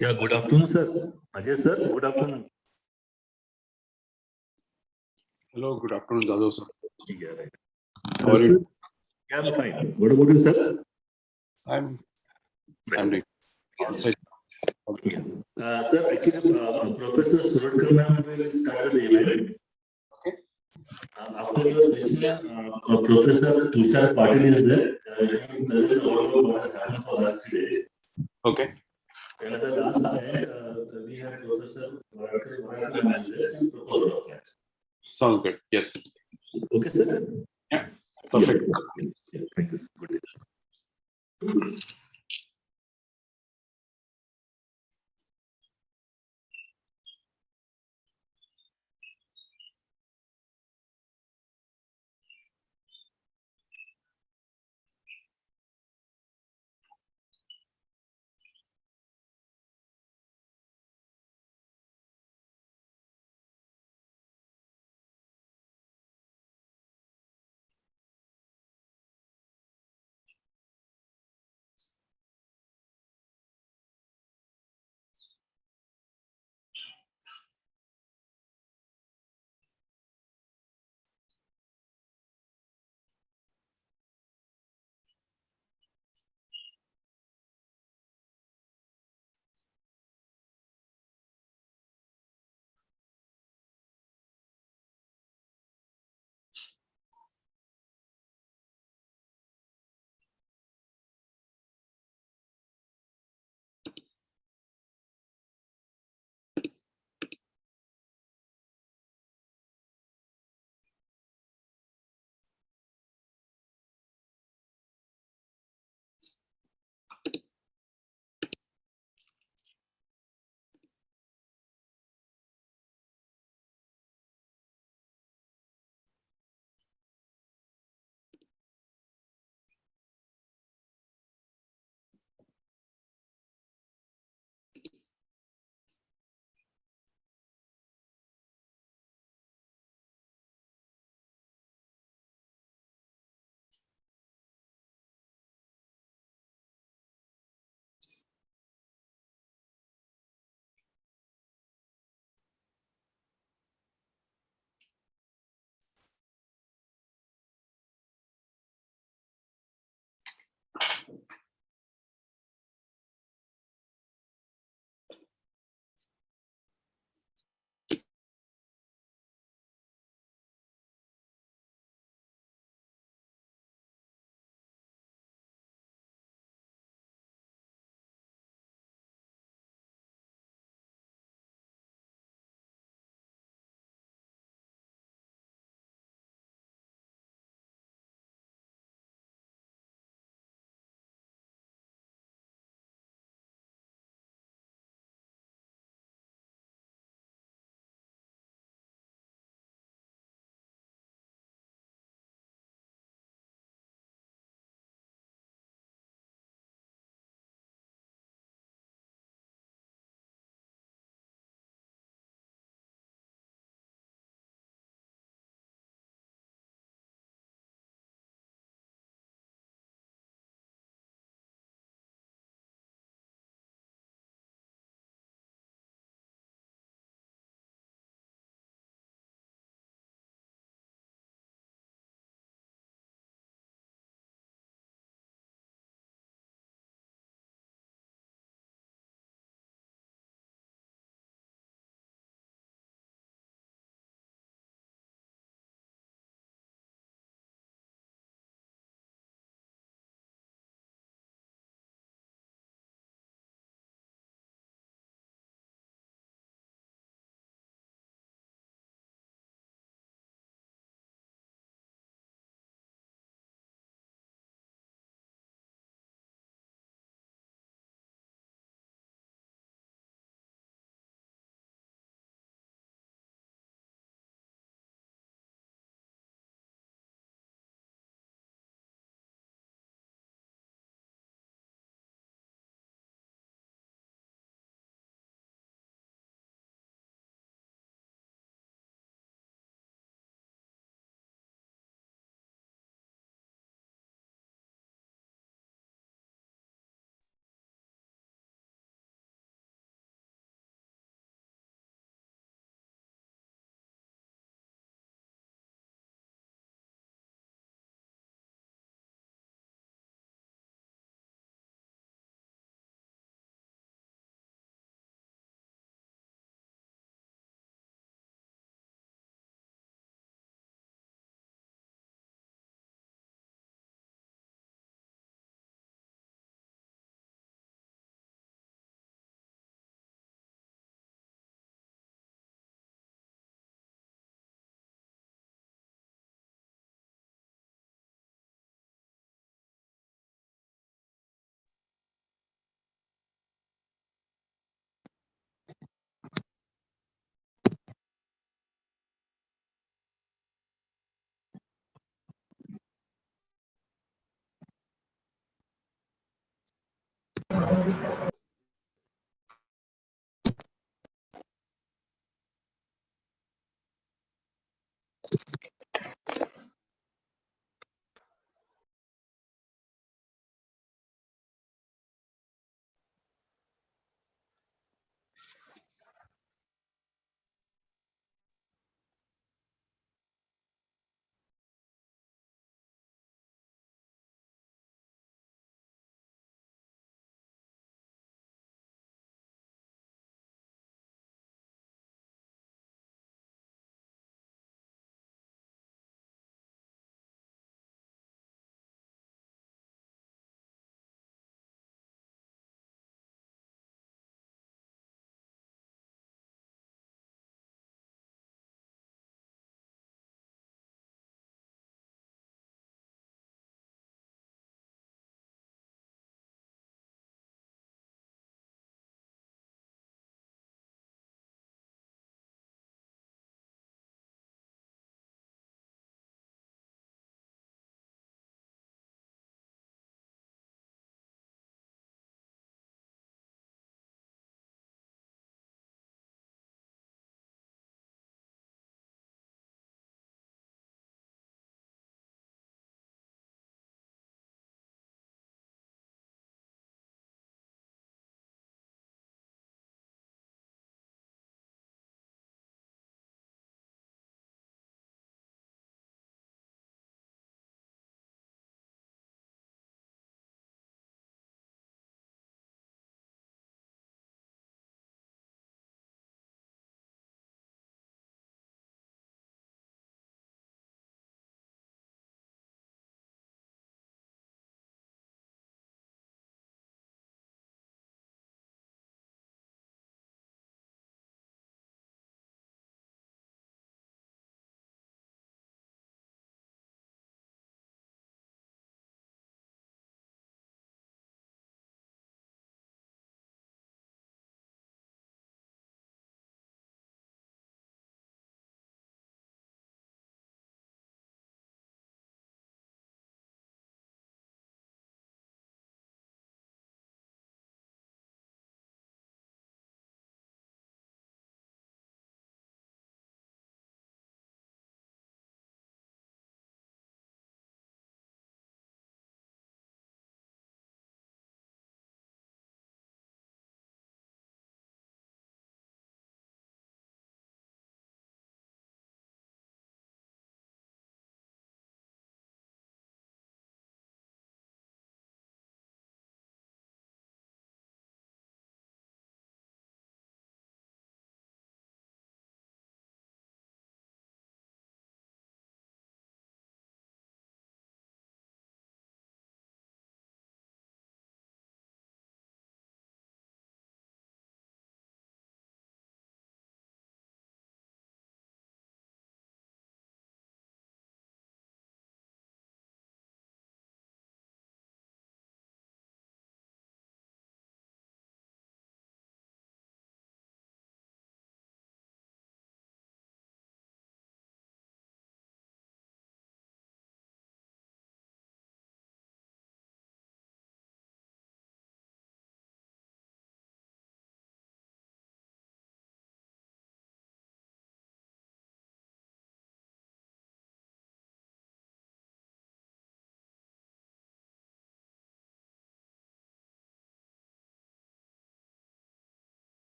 Yeah, good afternoon, sir. Ajay, sir, good afternoon. Hello, good afternoon, Jadhav sir. Yeah, right. How are you? Yeah, I'm fine. What about you, sir? I'm doing outside. Yeah. Sir, actually, Professor Surotkar ma'am will start the event. Okay. After your session, Professor Tushar Patil is there. He will present the overall what has happened for last 3 days. Okay. And at the last end, we have Professor Varadkar ma'am is there. She will propose our plans. Sounds good. Yes. Okay, sir? Yeah. Perfect. Yeah, thank you. Good day.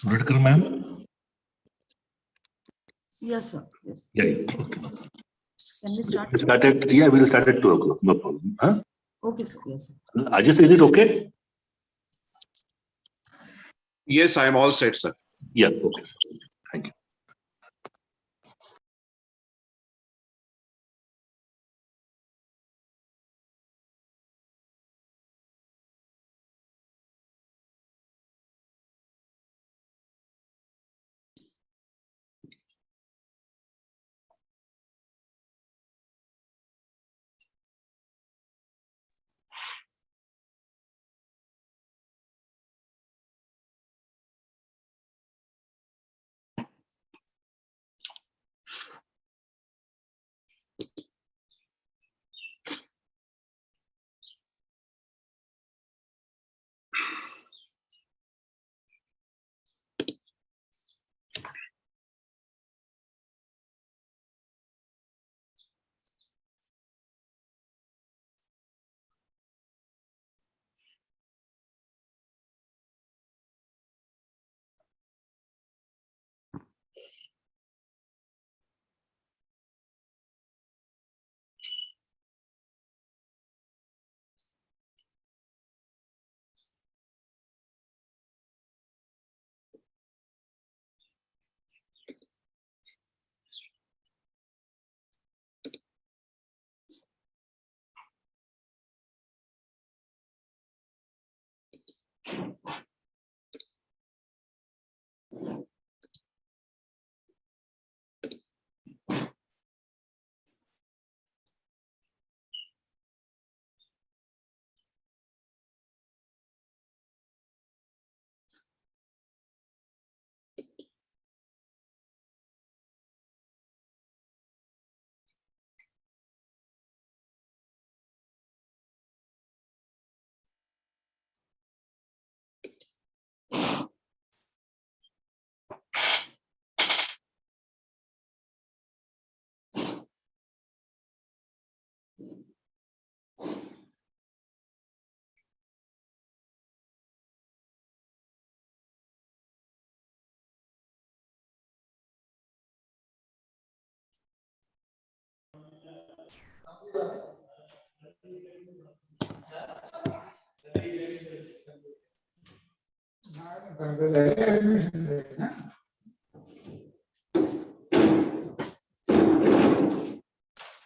Suratkar ma'am? Yes, sir. Yes. Yeah, okay. Can we start? We'll start at 2 o'clock. No problem. Huh? Okay, sir. Yes, sir. Ajay, is it okay? Yes, I am all set, sir. Yeah, okay, sir. Thank you.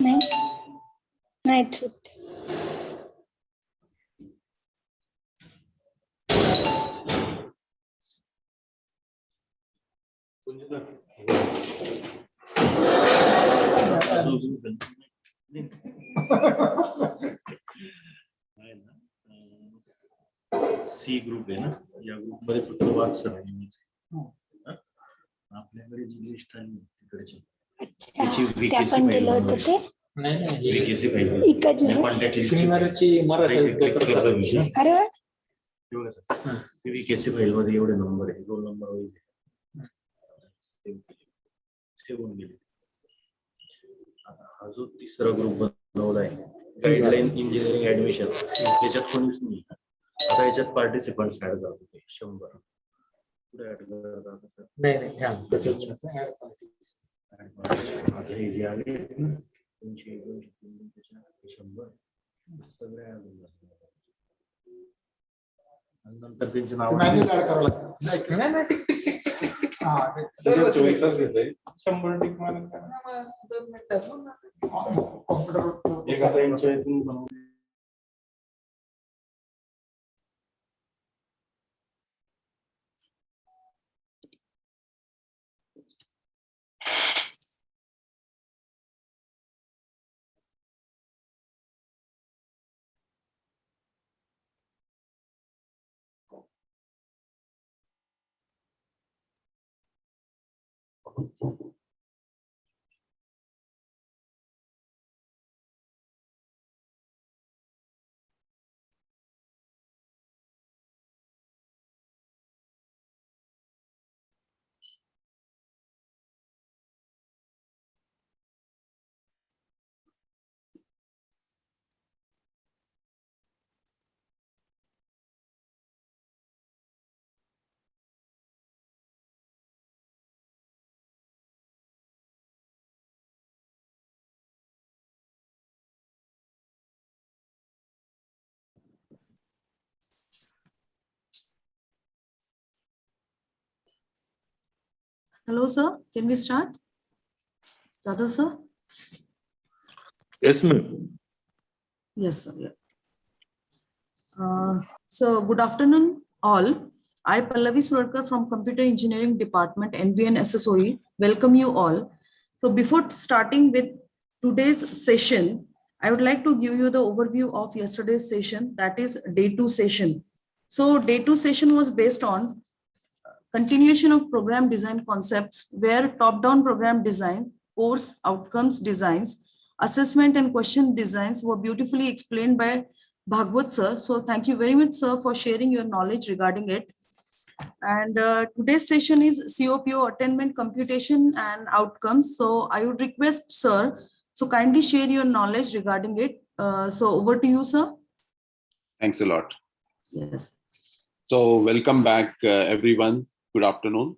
नाही night shift सी group आहे ना, या group मध्ये फक्त वाद sir आपल्याकडे जी list आहे तिकडची ते आपण दिलं होतं ते VKC फाईल इकडनं कॉन्टॅक्ट सेमिनारची मराठी पेपर करायची. अरे VKC फाईल मध्ये एवढे नंबर आहे, 2 नंबर होईल सेव्ह होऊन गेले. आता हा जो तिसरा ग्रुप बनवला आहे गाईडलाईन इंजिनिअरिंग ऍडमिशन, याच्यात कोणीच नाही. आता याच्यात पार्टिसिपंट्स ऍड करतो 100 पुढे ऍड करतात. नाही आता हे जे आले 200 100 सगळे ऍड होऊन जातात. आणि नंतर त्यांचे नाव सर्व 24 तास घेतोय 100 टिक मारून एक आता यांच्या इथून बनवले. Hello, sir. Can we start? Jadhav, sir? Yes, ma'am. Yes, sir. Yeah. So, good afternoon, all. I, Pallavi Surkar from Computer Engineering Department, NBN SSOE, welcome you all. So, before starting with today's session, I would like to give you the overview of yesterday's session, that is day 2 session. So, day 2 session was based on continuation of program design concepts where top-down program design, course outcomes designs, assessment and question designs were beautifully explained by Bhagwat sir. So thank you very much, sir, for sharing your knowledge regarding it. And today's session is COPO attainment, computation and outcomes. So I would request, sir, so kindly share your knowledge regarding it. So over to you, sir. Thanks a lot. Yes. So welcome back, everyone. Good afternoon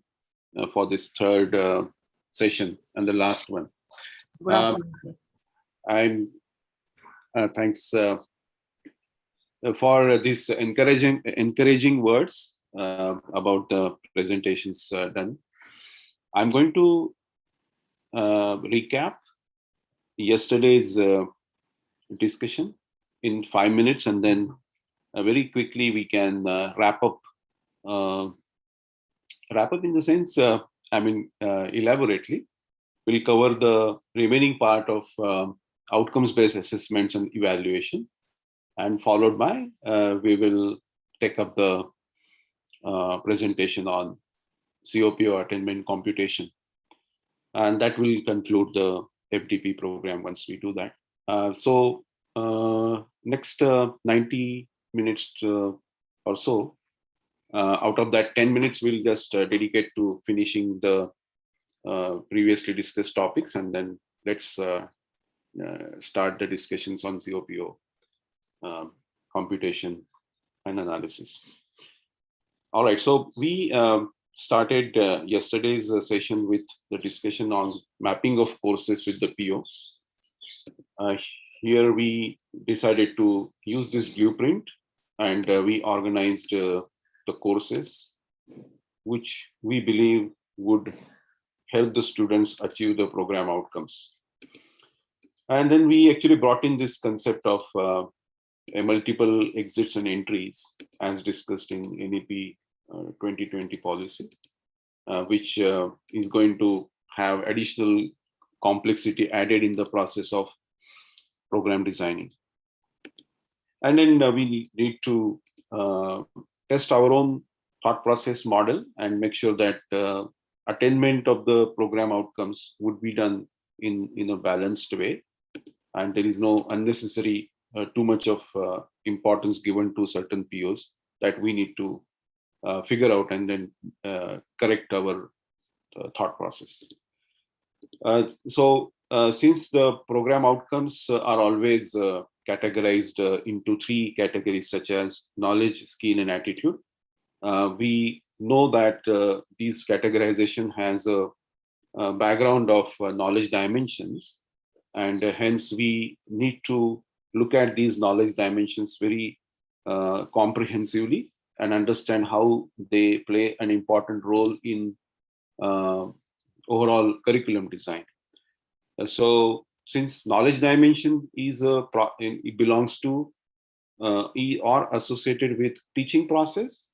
for this third session and the last one. Good afternoon, sir. I'm thanks for these encouraging words about the presentations done. I'm going to recap yesterday's discussion in 5 minutes, and then very quickly we can wrap up in the sense, elaborately. We'll cover the remaining part of outcomes-based assessments and evaluation, and followed by we will take up the presentation on COPO attainment computation, and that will conclude the FDP program once we do that. So next 90 minutes or so, out of that 10 minutes we'll just dedicate to finishing the previously discussed topics, and then let's start the discussions on COPO computation and analysis. All right, so we started yesterday's session with the discussion on mapping of courses with the PO. Here we decided to use this blueprint, and we organized the courses which we believe would help the students achieve the program outcomes. And then we actually brought in this concept of multiple exits and entries as discussed in NEP 2020 policy, which is going to have additional complexity added in the process of program designing. And then we need to test our own thought process model and make sure that attainment of the program outcomes would be done in a balanced way, and there is no unnecessary too much of importance given to certain POs that we need to figure out and then correct our thought process. So since the program outcomes are always categorized into 3 categories, such as knowledge, skill, and attitude, we know that these categorization has a background of knowledge dimensions, and hence we need to look at these knowledge dimensions very comprehensively and understand how they play an important role in overall curriculum design. So since knowledge dimension is it belongs to or associated with teaching process,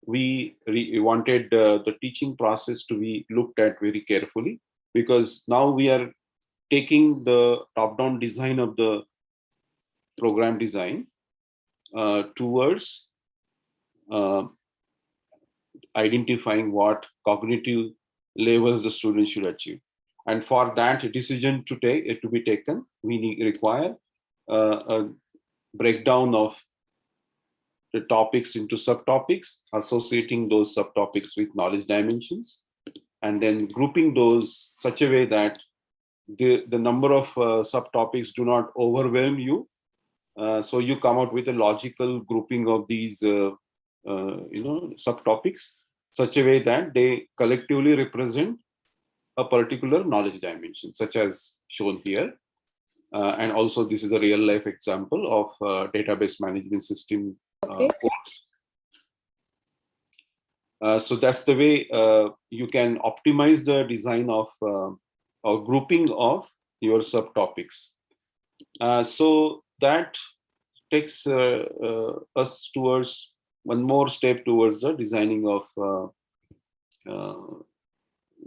we wanted the teaching process to be looked at very carefully, because now we are taking the top-down design of the program design towards identifying what cognitive levels the students should achieve. And for that decision to be taken, we require a breakdown of the topics into subtopics, associating those subtopics with knowledge dimensions, and then grouping those such a way that the number of subtopics do not overwhelm you. So you come out with a logical grouping of these subtopics, such a way that they collectively represent a particular knowledge dimension, such as shown here. And also this is a real life example of database management system course. So that's the way you can optimize the design of or grouping of your subtopics. So that takes us towards one more step towards the designing of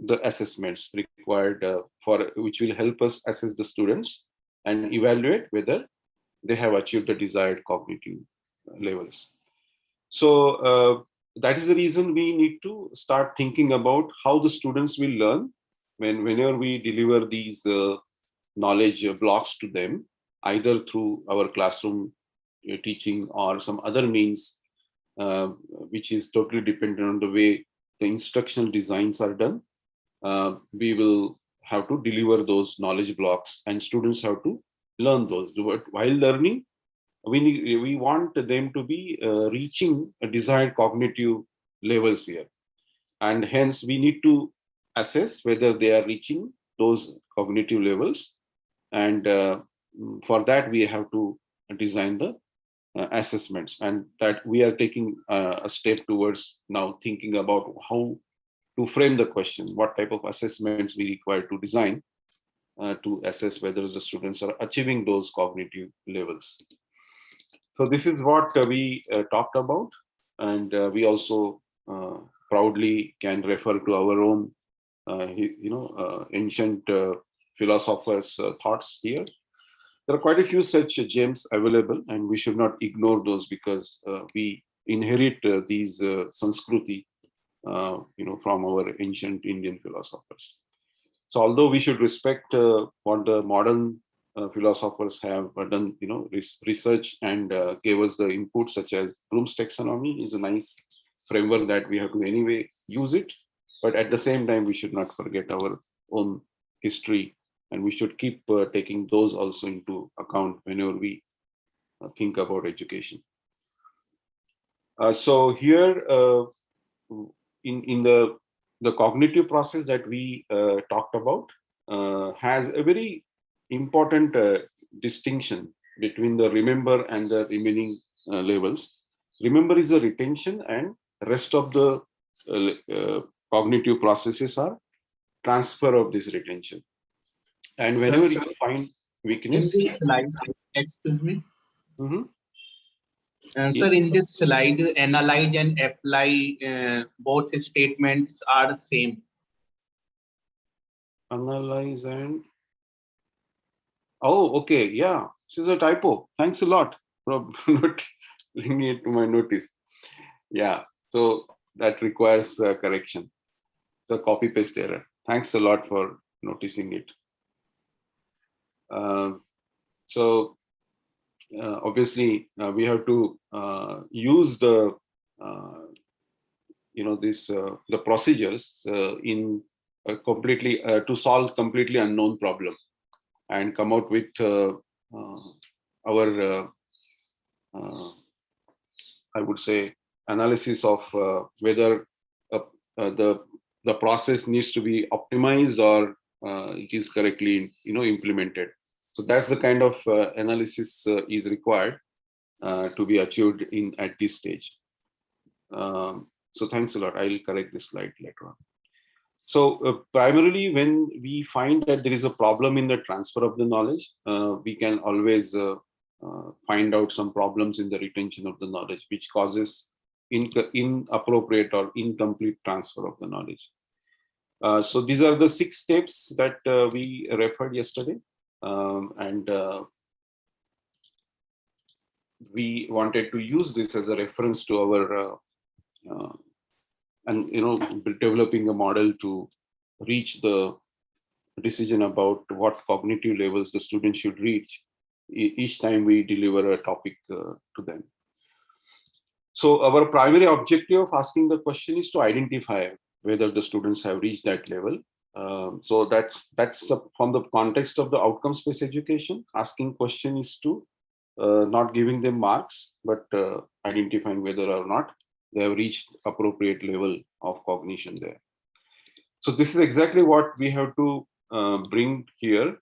the assessments required for which will help us assess the students and evaluate whether they have achieved the desired cognitive levels. So that is the reason we need to start thinking about how the students will learn whenever we deliver these knowledge blocks to them, either through our classroom teaching or some other means, which is totally dependent on the way the instructional designs are done. We will have to deliver those knowledge blocks and students have to learn those. But while learning, we want them to be reaching a desired cognitive levels here. And hence we need to assess whether they are reaching those cognitive levels. And for that, we have to design the assessments, and that we are taking a step towards now thinking about how to frame the question, what type of assessments we require to design to assess whether the students are achieving those cognitive levels. So this is what we talked about, and we also proudly can refer to our own, ancient philosophers' thoughts here. There are quite a few such gems available, and we should not ignore those because we inherit these Sanskriti, from our ancient Indian philosophers. So although we should respect what the modern philosophers have done, research and gave us the input, such as Bloom's taxonomy is a nice framework that we have to anyway use it. But at the same time, we should not forget our own history, and we should keep taking those also into account whenever we think about education. So here, in the cognitive process that we talked about has a very important distinction between the remember and the remaining levels. Remember is a retention, and rest of the cognitive processes are transfer of this retention. And whenever you find In weakness, this slide, excuse me. Mhm. Sir, in this slide, analyze and apply, both statements are same. Analyze and okay, yeah, this is a typo. Thanks a lot for not bringing it to my notice. Yeah, so that requires correction. It's a copy paste error. Thanks a lot for noticing it. So obviously we have to use the the procedures in a completely to solve completely unknown problem and come out with our I would say analysis of whether the process needs to be optimized or it is correctly implemented. So that's the kind of analysis is required to be achieved at this stage. So thanks a lot. I'll correct this slide later on. So primarily when we find that there is a problem in the transfer of the knowledge, we can always find out some problems in the retention of the knowledge, which causes inappropriate or incomplete transfer of the knowledge. So these are the 6 steps that we referred yesterday. We wanted to use this as a reference to our developing a model to reach the decision about what cognitive levels the student should reach each time we deliver a topic to them. So our primary objective of asking the question is to identify whether the students have reached that level. So that's from the context of the outcomes-based education. Asking question is to not giving them marks, but identifying whether or not they have reached appropriate level of cognition there. So this is exactly what we have to bring here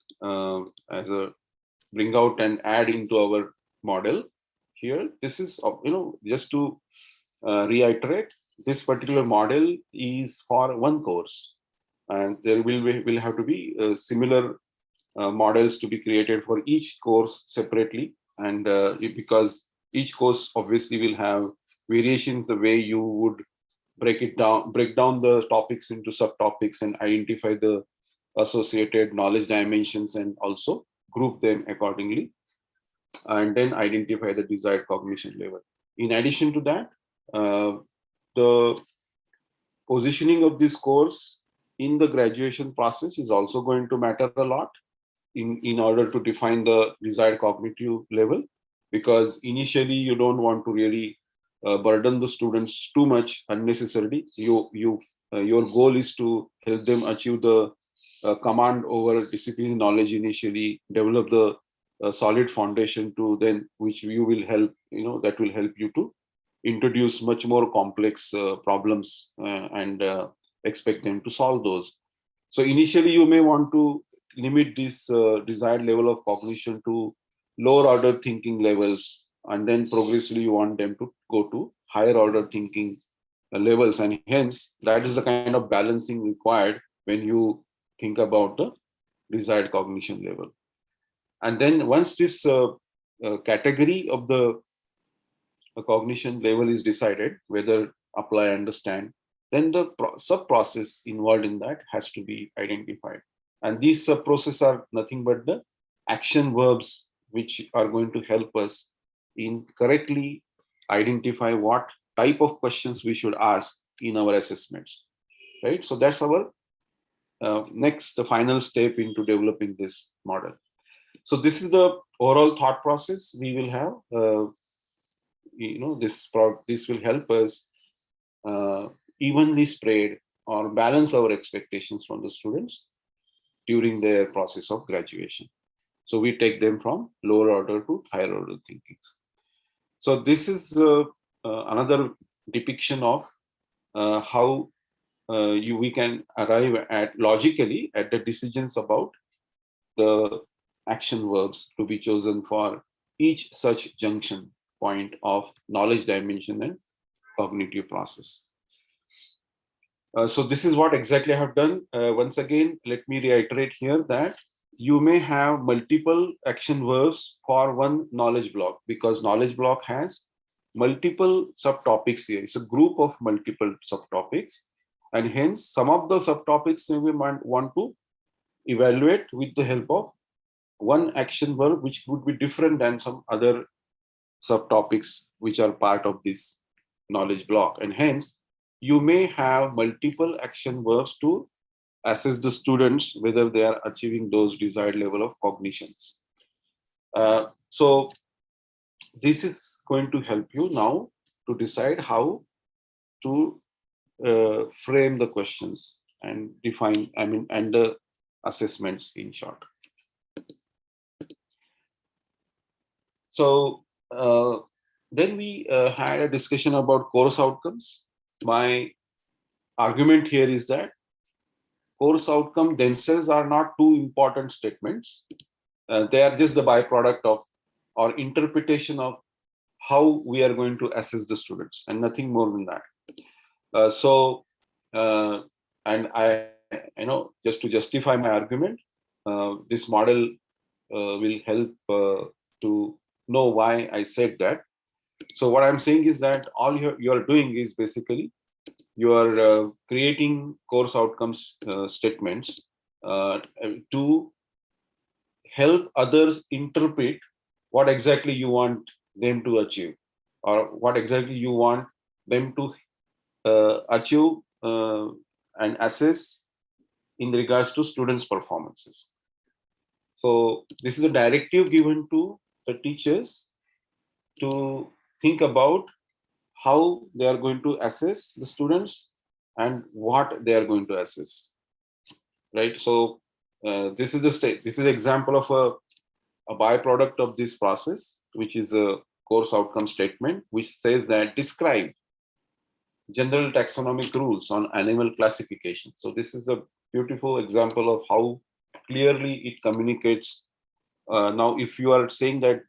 bring out and add into our model here. This is just to reiterate, this particular model is for one course, and there will have to be similar models to be created for each course separately, and because each course obviously will have variations the way you would break down the topics into subtopics and identify the associated knowledge dimensions and also group them accordingly, and then identify the desired cognition level. In addition to that, the positioning of this course in the graduation process is also going to matter a lot in order to define the desired cognitive level, because initially you don't want to really burden the students too much unnecessarily. Your goal is to help them achieve the command over discipline knowledge initially, develop the solid foundation to then which you will help, that will help you to introduce much more complex problems and expect them to solve those. So initially you may want to limit this desired level of cognition to lower order thinking levels, and then progressively you want them to go to higher order thinking levels, and hence that is the kind of balancing required when you think about the desired cognition level. And then once this category of the cognition level is decided, whether apply, understand, then the sub process involved in that has to be identified. And these sub processes are nothing but the action verbs which are going to help us in correctly identify what type of questions we should ask in our assessments, right? So that's our the final step into developing this model. So this is the overall thought process we will have. This will help us evenly spread or balance our expectations from the students during their process of graduation. So we take them from lower order to higher order thinkings. So this is another depiction of how we can arrive at logically at the decisions about the action verbs to be chosen for each such junction point of knowledge dimension and cognitive process. So this is what exactly I have done. Once again, let me reiterate here that you may have multiple action verbs for one knowledge block, because knowledge block has multiple subtopics here. It's a group of multiple subtopics, and hence some of the subtopics we might want to evaluate with the help of one action verb, which would be different than some other subtopics which are part of this knowledge block. And hence you may have multiple action verbs to assess the students whether they are achieving those desired level of cognitions. So this is going to help you now to decide how to frame the questions and define, and the assessments in short. So then we had a discussion about course outcomes. My argument here is that course outcome themselves are not two important statements. They are just the byproduct of or interpretation of how we are going to assess the students, and nothing more than that. And I just to justify my argument, this model will help to know why I said that. So what I'm saying is that all you're doing is basically you are creating course outcomes statements to help others interpret what exactly you want them to achieve, or what exactly you want them to achieve and assess in regards to students' performances. So this is a directive given to the teachers to think about how they are going to assess the students and what they are going to assess, right? So this is an example of a byproduct of this process, which is a course outcome statement, which says that describe general taxonomic rules on animal classification. So this is a beautiful example of how clearly it communicates. Now, if you are saying that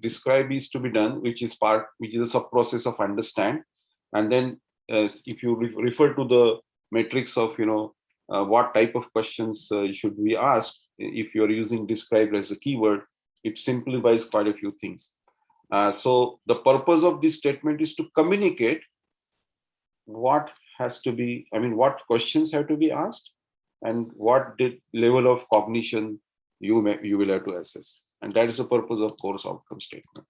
describe is to be done, which is a sub process of understand, and then if you refer to the matrix of, what type of questions should be asked, if you're using described as a keyword, it simplifies quite a few things. So the purpose of this statement is to communicate what has to be, what questions have to be asked and what level of cognition you will have to assess. And that is the purpose of course outcome statement.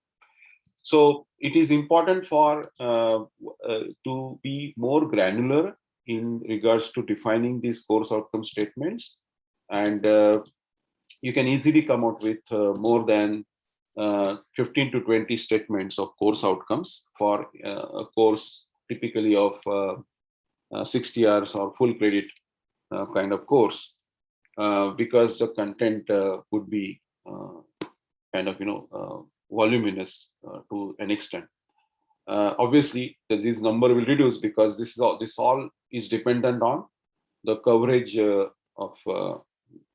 So it is important for to be more granular in regards to defining these course outcome statements. And you can easily come out with more than 15 to 20 statements of course outcomes for a course typically of 60 hours or full credit kind of course, because the content would be voluminous to an extent. Obviously, this number will reduce because this all is dependent on the coverage of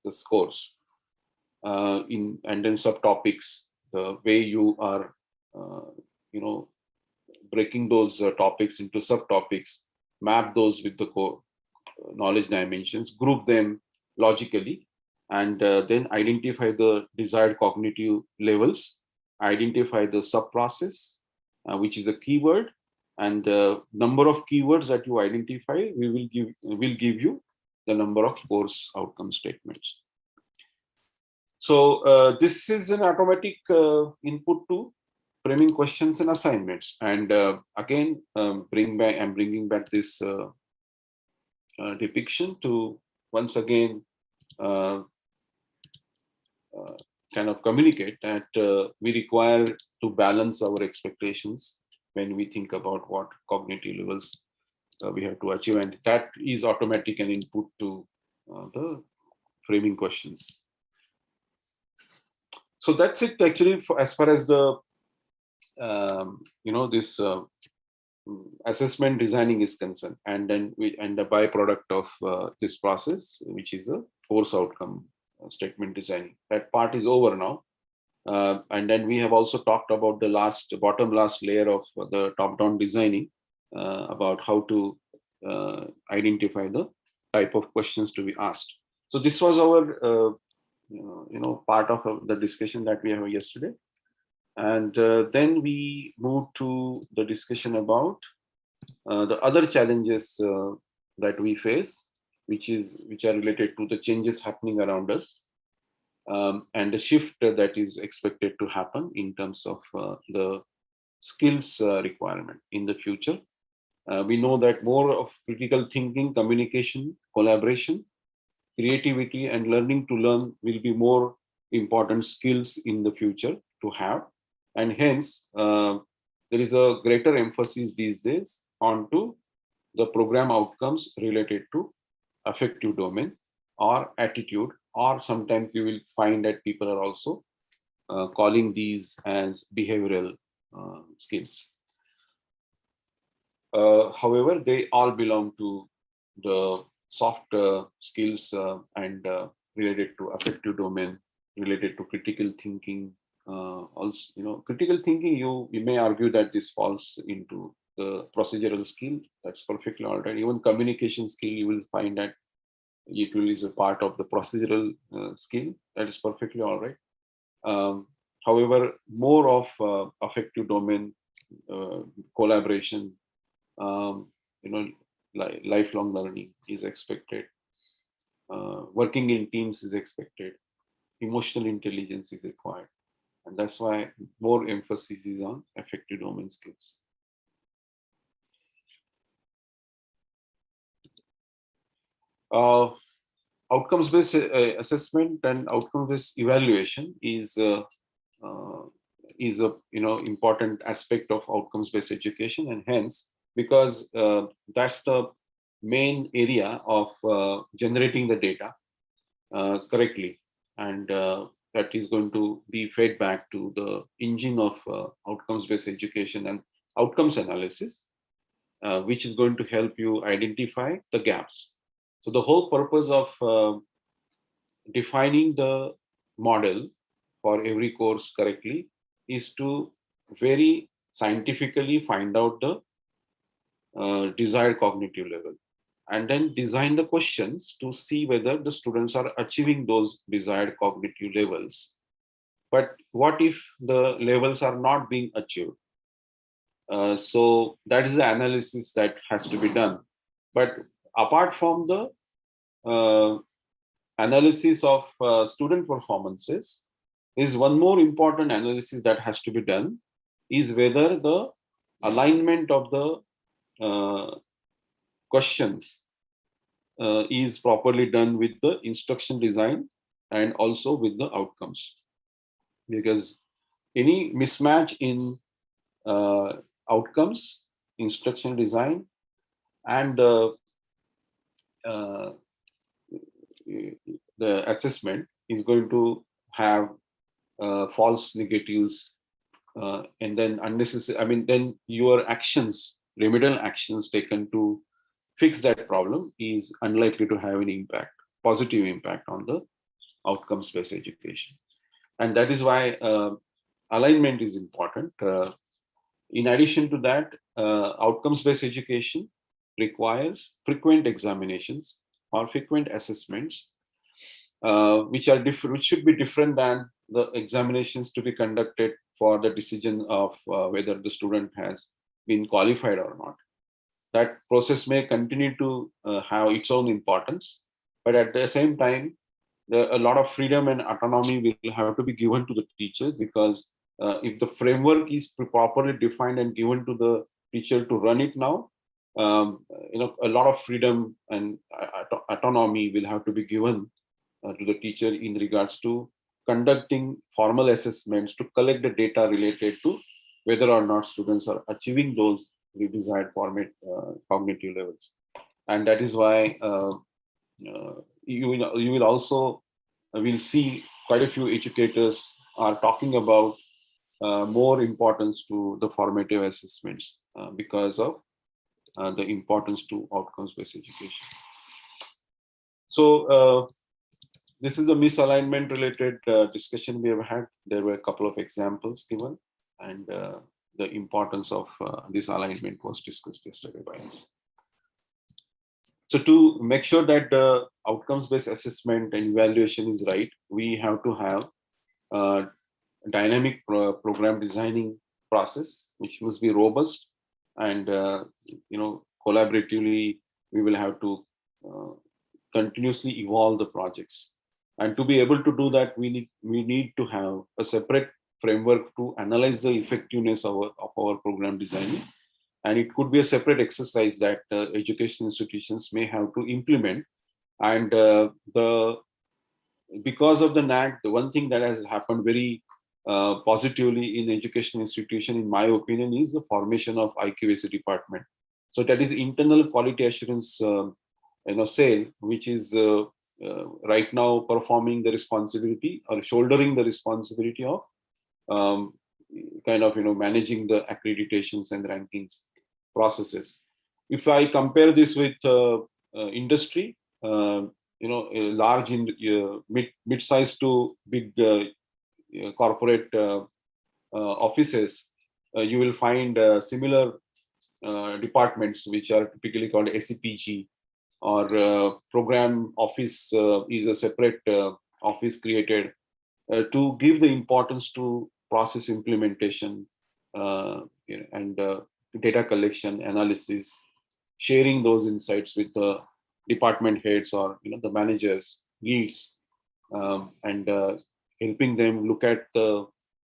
this course and then subtopics, the way you are, breaking those topics into subtopics, map those with the core knowledge dimensions, group them logically, and then identify the desired cognitive levels, identify the sub-process, which is a keyword, and the number of keywords that you identify will give you the number of course outcome statements. So this is an automatic input to framing questions and assignments. And again, I'm bringing back this depiction to once again kind of communicate that we require to balance our expectations when we think about what cognitive levels we have to achieve, and that is automatic and input to the framing questions. So that's it actually for as far as the this assessment designing is concerned, and then the byproduct of this process, which is a course outcome statement designing. That part is over now, and then we have also talked about the bottom last layer of the top-down designing, about how to identify the type of questions to be asked. So this was our part of the discussion that we had yesterday. And then we move to the discussion about the other challenges that we face, which are related to the changes happening around us, and the shift that is expected to happen in terms of the skills requirement in the future. We know that more of critical thinking, communication, collaboration, creativity, and learning to learn will be more important skills in the future to have. And hence, there is a greater emphasis these days onto the program outcomes related to affective domain or attitude, or sometimes you will find that people are also calling these as behavioral skills. However, they all belong to the soft skills and related to affective domain, related to critical thinking. Also, critical thinking, you may argue that this falls into the procedural skill. That's perfectly all right. Even communication skill, you will find that it is a part of the procedural skill. That is perfectly all right. However, more of affective domain, collaboration, lifelong learning is expected. Working in teams is expected. Emotional intelligence is required. And that's why more emphasis is on affective domain skills. Outcomes-based assessment and outcome-based evaluation is a important aspect of outcomes-based education, and hence, because that's the main area of generating the data correctly, and that is going to be fed back to the engine of outcomes-based education and outcomes analysis, which is going to help you identify the gaps. So the whole purpose of defining the model for every course correctly is to very scientifically find out the desired cognitive level, and then design the questions to see whether the students are achieving those desired cognitive levels. But what if the levels are not being achieved? So that is the analysis that has to be done. But apart from the analysis of student performances, is one more important analysis that has to be done, is whether the alignment of the questions is properly done with the instruction design and also with the outcomes. Because any mismatch in outcomes, instruction design, and the assessment is going to have false negatives, and then unnecessary. I mean, then your actions, remedial actions taken to fix that problem is unlikely to have any impact, positive impact on the outcomes-based education. And that is why alignment is important. In addition to that, outcomes-based education requires frequent examinations or frequent assessments, which are different, which should be different than the examinations to be conducted for the decision of whether the student has been qualified or not. That process may continue to have its own importance, but at the same time, a lot of freedom and autonomy will have to be given to the teachers, because if the framework is properly defined and given to the teacher to run it now, a lot of freedom and autonomy will have to be given to the teacher in regards to conducting formal assessments to collect the data related to whether or not students are achieving those desired format cognitive levels. And that is why you will also will see quite a few educators are talking about more importance to the formative assessments because of the importance to outcomes-based education. So this is a misalignment related discussion we have had. There were a couple of examples given, and the importance of this alignment was discussed yesterday by us. So to make sure that the outcomes-based assessment and evaluation is right, we have to have dynamic program designing process, which must be robust, and collaboratively we will have to continuously evolve the projects. And to be able to do that, we need to have a separate framework to analyze the effectiveness of our program designing. And it could be a separate exercise that education institutions may have to implement. And because of the NAC, the one thing that has happened very positively in education institution, in my opinion, is the formation of IQAC department. So that is internal quality assurance cell, which is right now performing the responsibility or shouldering the responsibility of managing the accreditations and rankings processes. If I compare this with industry, large mid-sized to big corporate offices, you will find similar departments which are typically called SEPG, or program office is a separate office created to give the importance to process implementation and data collection, analysis, sharing those insights with the department heads or the managers, leads, and helping them look at the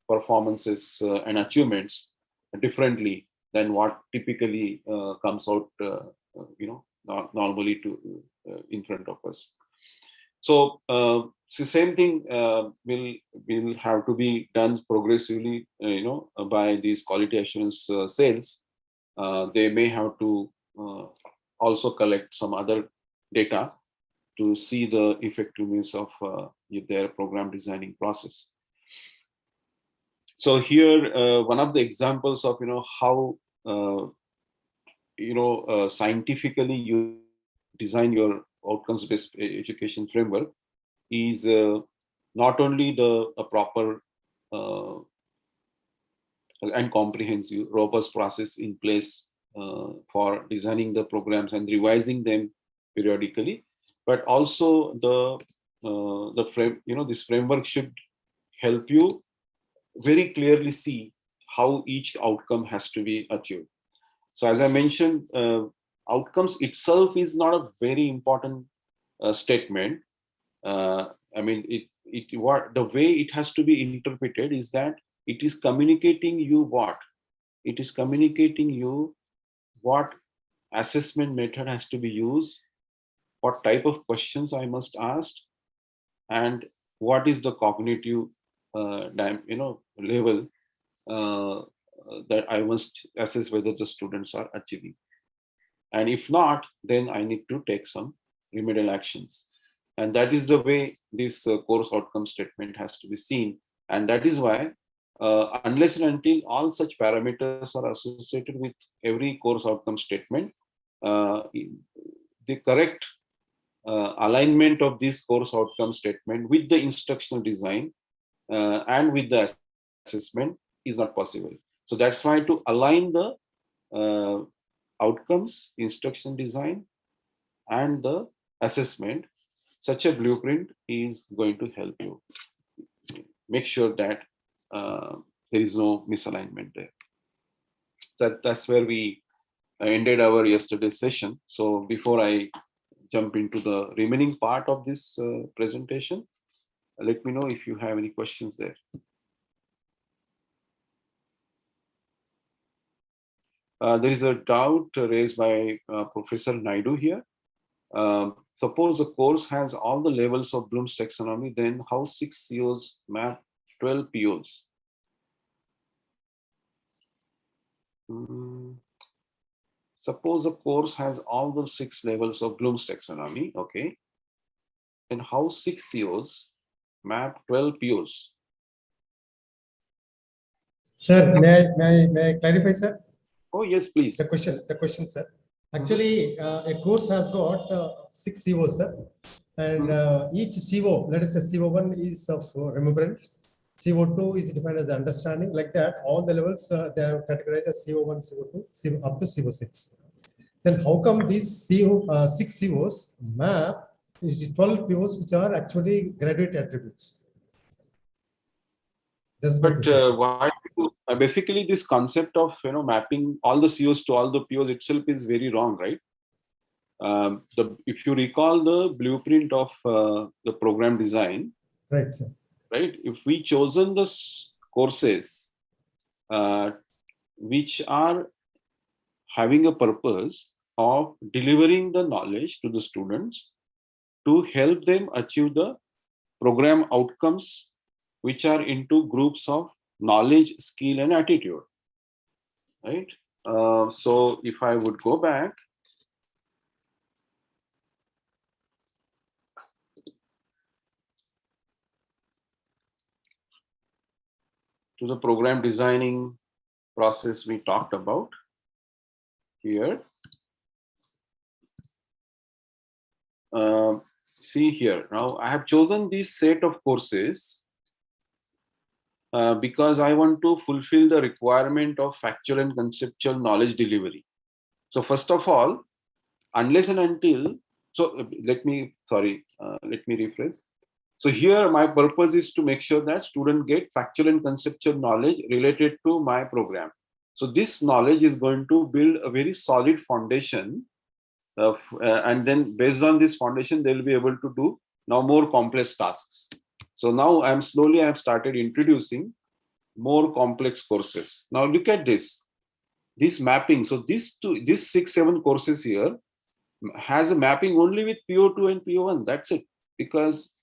performances and achievements differently than what typically comes out normally to in front of us. So the same thing will have to be done progressively, by these quality assurance cells. They may have to also collect some other data to see the effectiveness of their program designing process. So here, one of the examples of how scientifically you design your outcomes-based education framework is not only a proper and comprehensive, robust process in place for designing the programs and revising them periodically, but also the frame, this framework should help you very clearly see how each outcome has to be achieved. So as I mentioned, outcomes itself is not a very important statement. I mean, the way it has to be interpreted is that it is communicating you what? It is communicating you what assessment method has to be used, what type of questions I must ask, and what is the cognitive level that I must assess whether the students are achieving. And if not, then I need to take some remedial actions. And that is the way this course outcome statement has to be seen. And that is why, unless and until all such parameters are associated with every course outcome statement, the correct alignment of this course outcome statement with the instructional design and with the assessment is not possible. So that's why to align the outcomes, instruction design, and the assessment, such a blueprint is going to help you make sure that there is no misalignment there. That's where we ended our yesterday's session. So before I jump into the remaining part of this presentation, let me know if you have any questions there. There is a doubt raised by Professor Naidu here. Suppose a course has all the levels of Bloom's taxonomy, then how 6 COs map 12 POs? Suppose a course has all the 6 levels of Bloom's taxonomy, okay? Then how 6 COs map 12 POs? Sir, may I clarify, sir? Oh, yes, please. The question, sir. Actually, a course has got 6 COs, sir. And each CO, let us say CO1 is of remembrance, CO2 is defined as understanding, like that. All the levels they are categorized as CO1, CO2, up to CO6. Then how come these 6 COs map is 12 POs, which are actually graduate attributes? That's my question, why? Basically, this concept of mapping all the COs to all the POs itself is very wrong, right? If you recall the blueprint of the program design, right, sir. Right? If we chosen the courses which are having a purpose of delivering the knowledge to the students to help them achieve the program outcomes, which are into groups of knowledge, skill, and attitude, right? So if I would go back, to the program designing process we talked about here. See here, now I have chosen this set of courses because I want to fulfill the requirement of factual and conceptual knowledge delivery. So first of all, unless and until, so let me rephrase. So here my purpose is to make sure that students get factual and conceptual knowledge related to my program. So this knowledge is going to build a very solid foundation of, and then based on this foundation, they'll be able to do now more complex tasks. So now I have started introducing more complex courses. Now look at this mapping. So these 6-7 courses here has a mapping only with PO2 and PO1. That's it, because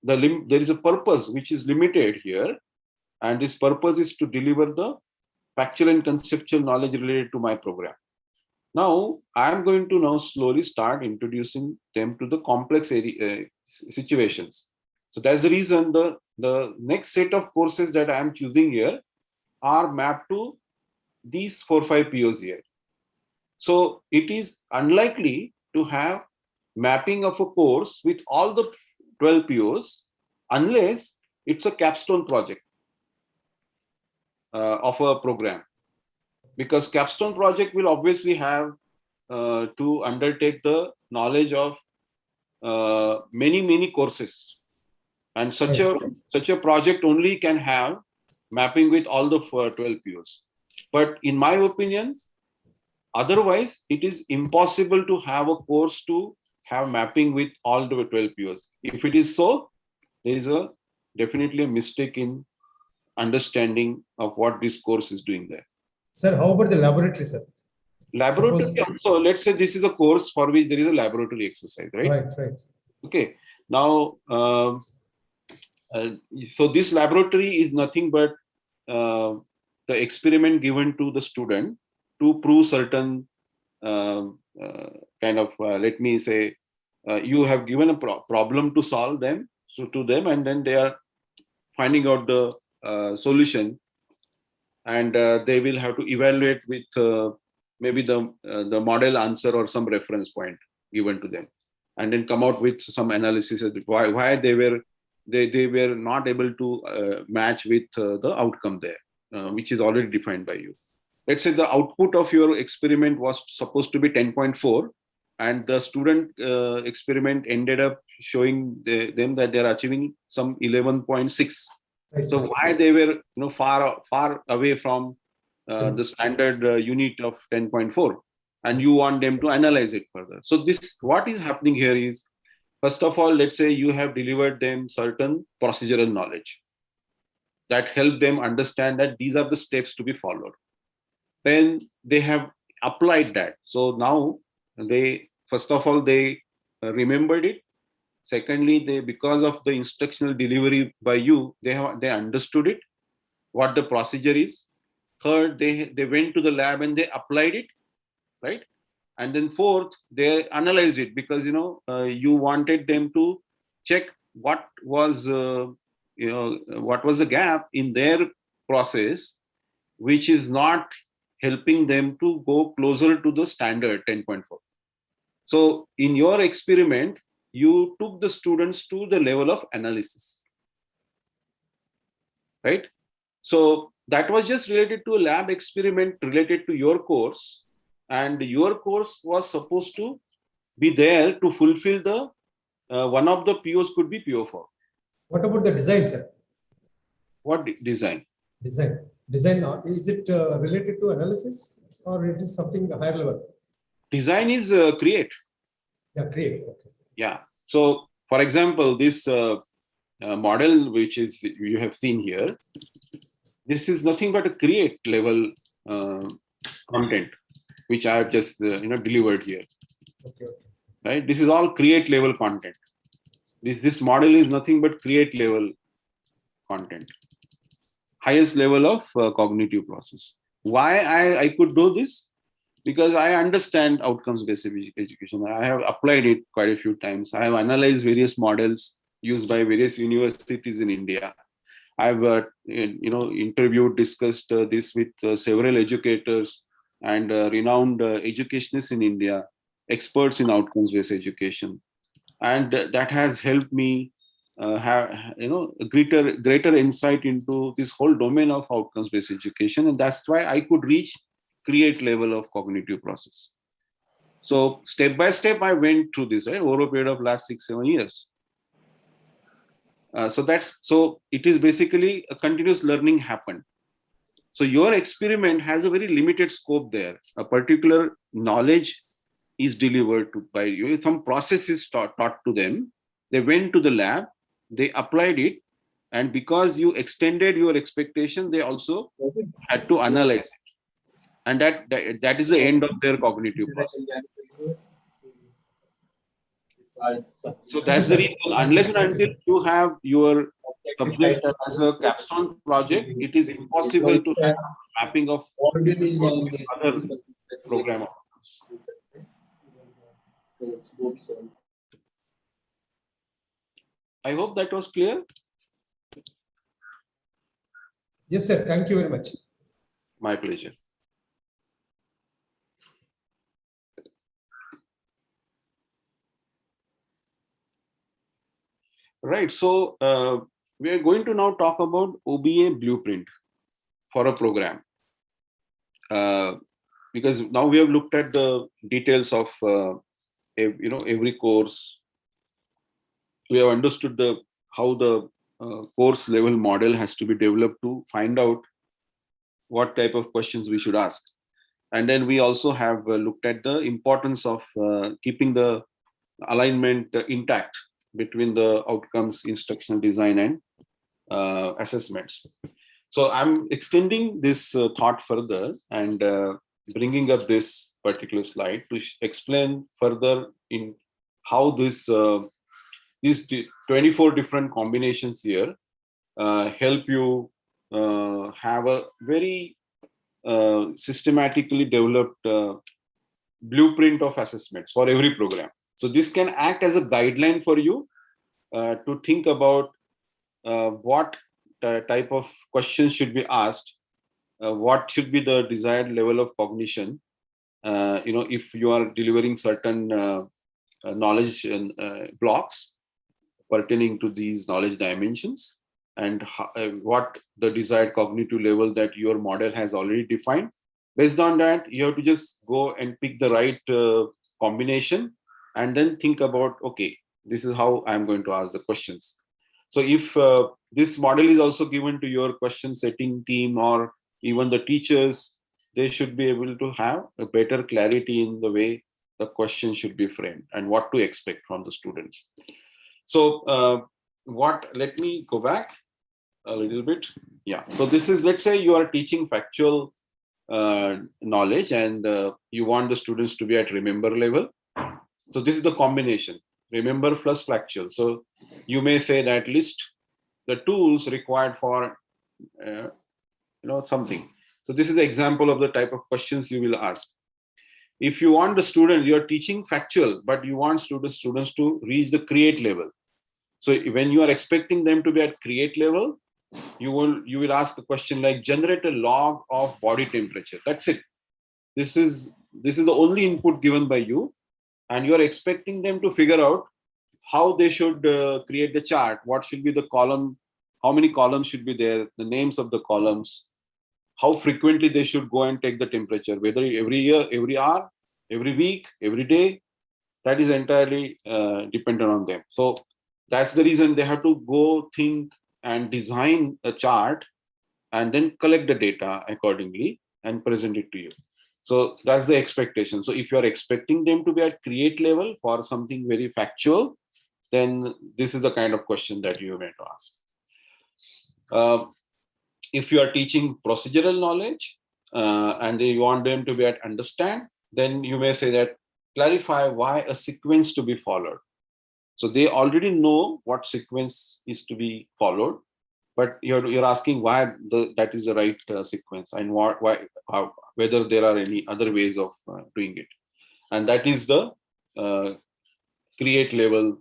there is a purpose which is limited here, and this purpose is to deliver the factual and conceptual knowledge related to my program. Now I'm going to now slowly start introducing them to the complex situations. So that's the reason the next set of courses that I'm choosing here are mapped to these 4-5 POs here. So it is unlikely to have mapping of a course with all the 12 POs unless it's a capstone project of a program. because capstone project will obviously have to undertake the knowledge of many courses, and such a project only can have mapping with all the 12 POs. But in my opinion, otherwise it is impossible to have a course to have mapping with all the 12 POs. If it is so, there is definitely a mistake in understanding of what this course is doing there. Sir, how about the laboratory, sir? Laboratory, Suppose- so let's say this is a course for which there is a laboratory exercise, right? Right. Okay. Now, so this laboratory is nothing but the experiment given to the student to prove certain kind of, let me say, you have given a problem to solve them, to them, and then they are finding out the solution, and they will have to evaluate with maybe the model answer or some reference point given to them, and then come out with some analysis as to why they were not able to match with the outcome there, which is already defined by you. Let's say the output of your experiment was supposed to be 10.4, and the student experiment ended up showing them that they are achieving some 11.6. Right, So sir. why they were far away from the standard unit of 10.4, and you want them to analyze it further. So this, what is happening here is, first of all, let's say you have delivered them certain procedural knowledge that help them understand that these are the steps to be followed. Then they have applied that. So now they, first of all, they remembered it. Secondly, they, because of the instructional delivery by you, they understood it, what the procedure is. Third, they went to the lab and they applied it, right? And then fourth, they analyzed it, because you wanted them to check what was what was the gap in their process, which is not helping them to go closer to the standard 10.4. So in your experiment, you took the students to the level of analysis, right? So that was just related to a lab experiment related to your course, and your course was supposed to be there to fulfill the one of the POs could be PO4. What about the design, sir? What design? Design, is it related to analysis, or it is something higher level? Design is create. Yeah, create. Okay. Yeah. So, for example, this model which is you have seen here, this is nothing but a create level content which I have just delivered here. Okay. Right. This is all create level content. This model is nothing but create level content. Highest level of cognitive process. Why I could do this? Because I understand outcomes-based education. I have applied it quite a few times. I have analyzed various models used by various universities in India. I've interviewed, discussed this with several educators and renowned educationists in India, experts in outcomes-based education, and that has helped me have a greater insight into this whole domain of outcomes-based education, and that's why I could reach create level of cognitive process. So step by step, I went through this, right, over a period of last 6-7 years. So it is basically a continuous learning happened. So your experiment has a very limited scope there. A particular knowledge is delivered by you. Some process is taught to them. They went to the lab, they applied it, and because you extended your expectation, they also had to analyze it. And that is the end of their cognitive process. So that's the reason. Unless and until you have your subject as a capstone project, it is impossible to have mapping of other program outcomes. I hope that was clear. Yes, sir. Thank you very much. My pleasure. Right. So we are going to now talk about OBA blueprint for a program. because now we have looked at the details of every course. We have understood how the course level model has to be developed to find out what type of questions we should ask. And then we also have looked at the importance of keeping the alignment intact between the outcomes, instructional design, and assessments. So I'm extending this thought further and bringing up this particular slide to explain further in how these 24 different combinations here help you have a very systematically developed blueprint of assessments for every program. So this can act as a guideline for you to think about what type of questions should be asked, what should be the desired level of cognition, if you are delivering certain knowledge blocks pertaining to these knowledge dimensions, and what the desired cognitive level that your model has already defined. Based on that, you have to just go and pick the right combination and then think about, okay, this is how I'm going to ask the questions. So if this model is also given to your question setting team or even the teachers, they should be able to have a better clarity in the way the question should be framed and what to expect from the students. So let me go back a little bit. Yeah, so this is, let's say you are teaching factual knowledge and you want the students to be at remember level. So this is the combination, remember plus factual. So you may say that list the tools required for something. So this is the example of the type of questions you will ask. If you want the student, you're teaching factual, but you want students to reach the create level. So when you are expecting them to be at create level, you will ask a question like generate a log of body temperature. That's it. This is the only input given by you, and you are expecting them to figure out how they should create the chart. What should be the column? How many columns should be there? The names of the columns. How frequently they should go and take the temperature, whether every year, every hour, every week, every day. That is entirely dependent on them. So that's the reason they have to go think and design a chart and then collect the data accordingly and present it to you. So that's the expectation. So if you are expecting them to be at create level for something very factual, then this is the kind of question that you may ask. If you are teaching procedural knowledge and you want them to be at understand, then you may say that clarify why a sequence to be followed. So they already know what sequence is to be followed, but you're asking why that is the right sequence and whether there are any other ways of doing it. And that is the create level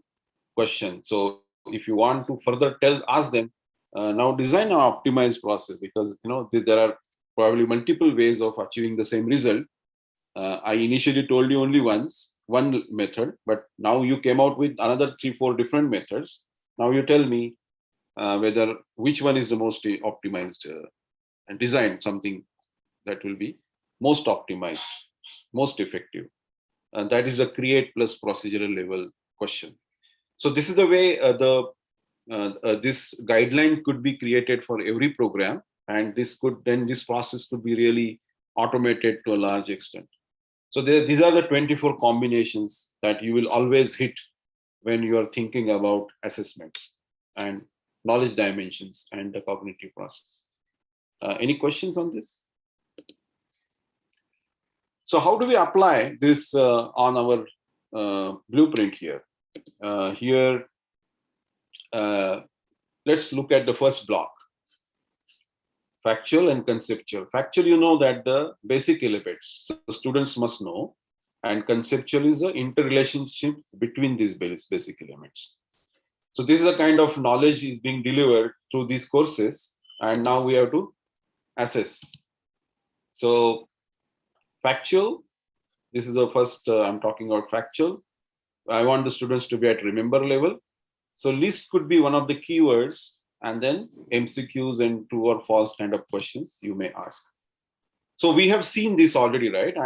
question. So if you want to further ask them, now design an optimized process, because there are probably multiple ways of achieving the same result. I initially told you only one method, but now you came out with another 3-4 different methods. Now you tell me which one is the most optimized, and design something that will be most optimized, most effective. And that is a create plus procedural level question. So this is the way this guideline could be created for every program, and this process could be really automated to a large extent. So these are the 24 combinations that you will always hit when you are thinking about assessments and knowledge dimensions and the cognitive process. Any questions on this? So how do we apply this on our blueprint here? Let's look at the first block. Factual and conceptual. Factual, you know that the basic elements the students must know, and conceptual is the interrelationship between these basic elements. So this is a kind of knowledge is being delivered through these courses, and now we have to assess. So factual, this is the first, I'm talking about factual. I want the students to be at remember level. So list could be one of the keywords, and then MCQs and true or false kind of questions you may ask. So we have seen this already, right?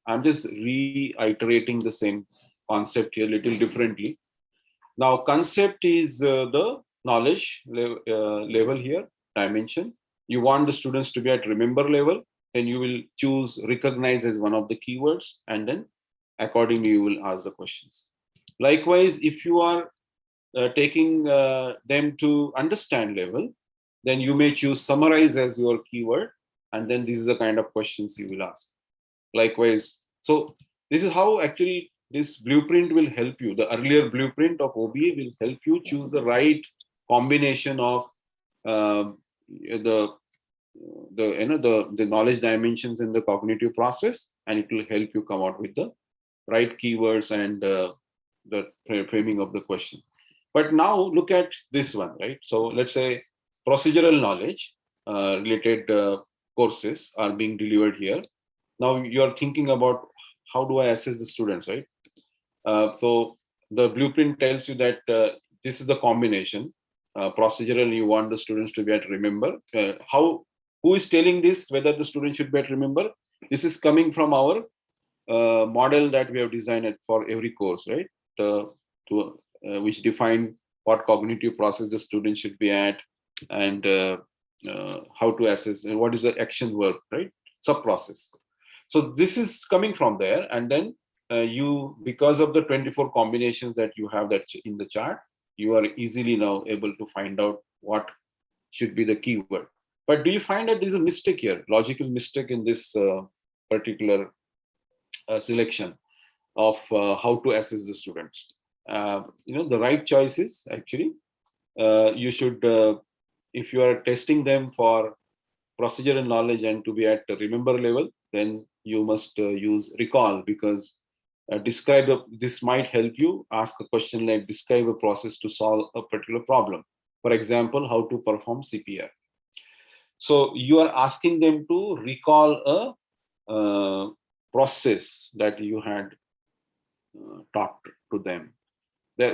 I'm just reiterating the same concept here a little differently. Now, concept is the knowledge level here, dimension. You want the students to be at remember level, then you will choose recognize as one of the keywords, and then accordingly you will ask the questions. Likewise, if you are taking them to understand level, then you may choose summarize as your keyword, and then this is the kind of questions you will ask. Likewise, so this is how actually this blueprint will help you. The earlier blueprint of OBA will help you choose the right combination of the the knowledge dimensions in the cognitive process, and it will help you come out with the right keywords and the framing of the question. But now look at this one, right? So let's say procedural knowledge related courses are being delivered here. Now you're thinking about how do I assess the students, right? So the blueprint tells you that this is the combination. Procedural, you want the students to be at remember. Who is telling this, whether the student should be at remember? This is coming from our model that we have designed for every course, right? Which define what cognitive process the student should be at, and how to assess, and what is the action work, right? Sub-process. So this is coming from there, and then you, because of the 24 combinations that you have that in the chart, you are easily now able to find out what should be the keyword. But do you find that there is a mistake here, logical mistake in this particular selection of how to assess the students? The right choice is actually you should, if you are testing them for procedural knowledge and to be at the remember level, then you must use recall, because this might help you ask a question like describe a process to solve a particular problem. For example, how to perform CPR. So you are asking them to recall a process that you had taught to them.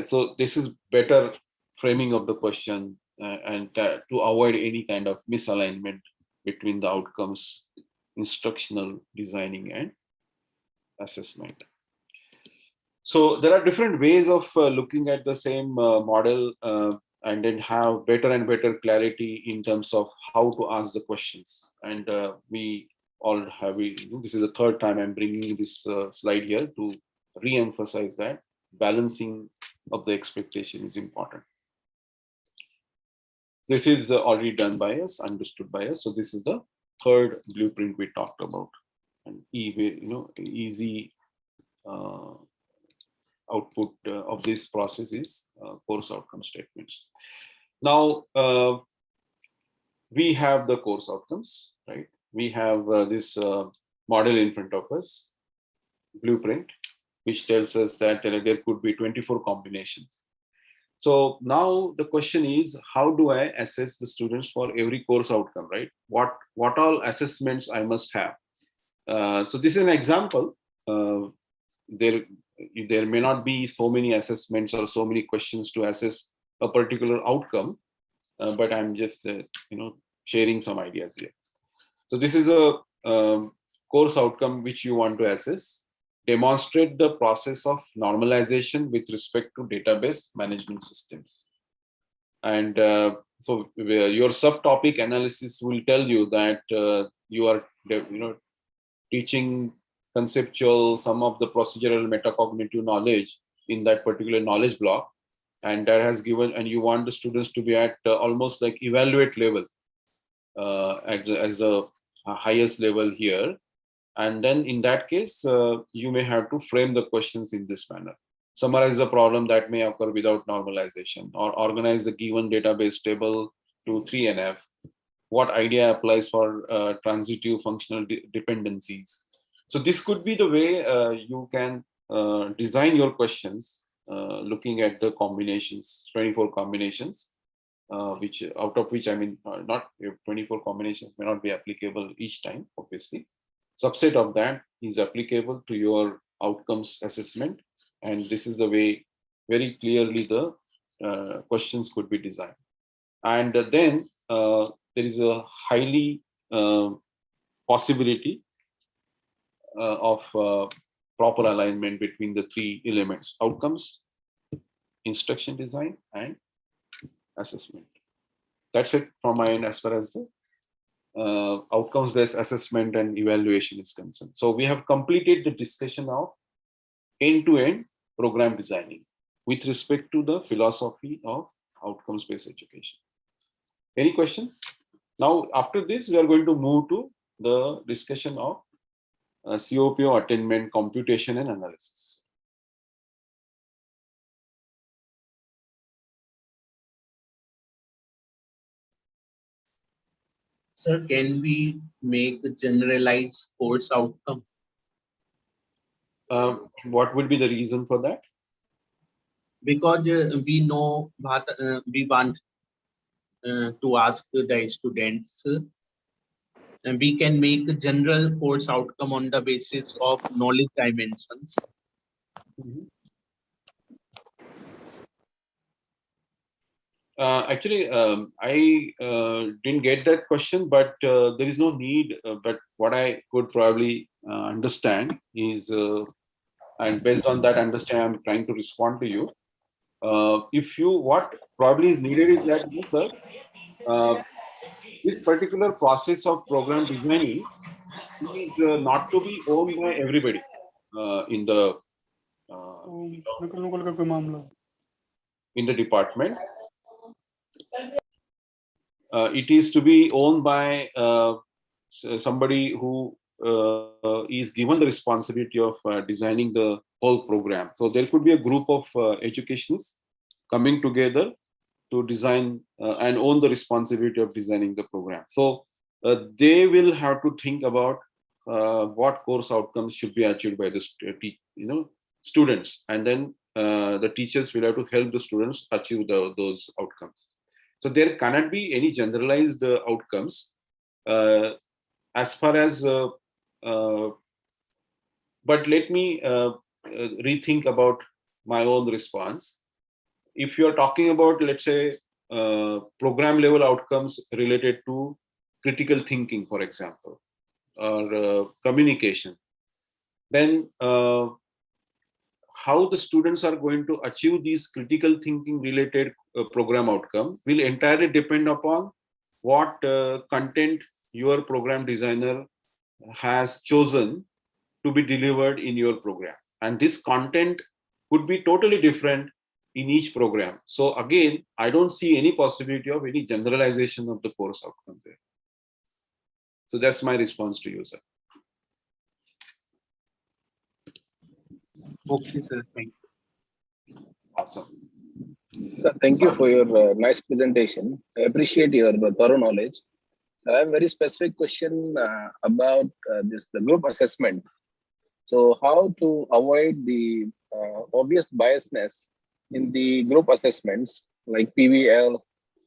So this is better framing of the question and to avoid any kind of misalignment between the outcomes, instructional designing and assessment. So there are different ways of looking at the same model and then have better and better clarity in terms of how to ask the questions. And we all have, this is the third time I'm bringing this slide here to re-emphasize that balancing of the expectation is important. This is already done by us, understood by us. So this is the third blueprint we talked about, and easy output of this process is course outcome statements. Now we have the course outcomes, right? We have this model in front of us, blueprint, which tells us that there could be 24 combinations. So now the question is, how do I assess the students for every course outcome, right? What all assessments I must have? So this is an example. There may not be so many assessments or so many questions to assess a particular outcome, but I'm just sharing some ideas here. So this is a course outcome which you want to assess. Demonstrate the process of normalization with respect to database management systems. And so your subtopic analysis will tell you that you are teaching conceptual, some of the procedural metacognitive knowledge in that particular knowledge block, and that has given, and you want the students to be at almost like evaluate level as the highest level here. And then in that case, you may have to frame the questions in this manner. Summarize the problem that may occur without normalization, or organize the given database table to 3NF. What idea applies for transitive functional dependencies? So this could be the way you can design your questions, looking at the combinations, 24 combinations, which out of which, not 24 combinations may not be applicable each time, obviously. Subset of that is applicable to your outcomes assessment. And this is the way very clearly the questions could be designed. And then there is a highly possibility of proper alignment between the three elements: outcomes, instruction design, and assessment. That's it from my end as far as the outcomes-based assessment and evaluation is concerned. So we have completed the discussion of end-to-end program designing with respect to the philosophy of outcomes-based education. Any questions? Now, after this, we are going to move to the discussion of COPO attainment, computation, and analysis. Sir, can we make a generalized course outcome? What would be the reason for that? Because we know we want to ask the students, and we can make a general course outcome on the basis of knowledge dimensions. Actually, I didn't get that question, but there is no need. But what I could probably understand is, and based on that understanding, I'm trying to respond to you. What probably is needed is that, sir, this particular process of program designing is not to be owned by everybody in the department. It is to be owned by somebody who is given the responsibility of designing the whole program. So there could be a group of educationists coming together to design and own the responsibility of designing the program. So they will have to think about what course outcomes should be achieved by the students, and then the teachers will have to help the students achieve those outcomes. So there cannot be any generalized outcomes as far as, but let me rethink about my own response. If you are talking about, let's say, program level outcomes related to critical thinking, for example, or communication, then how the students are going to achieve these critical thinking related program outcome will entirely depend upon what content your program designer has chosen to be delivered in your program. And this content could be totally different in each program. So again, I don't see any possibility of any generalization of the course outcome there. So that's my response to you, sir. Okay, sir. Thank you. Awesome. Sir, thank you for your nice presentation. I appreciate your thorough knowledge. I have a very specific question about the group assessment. So how to avoid the obvious biasness in the group assessments like PVL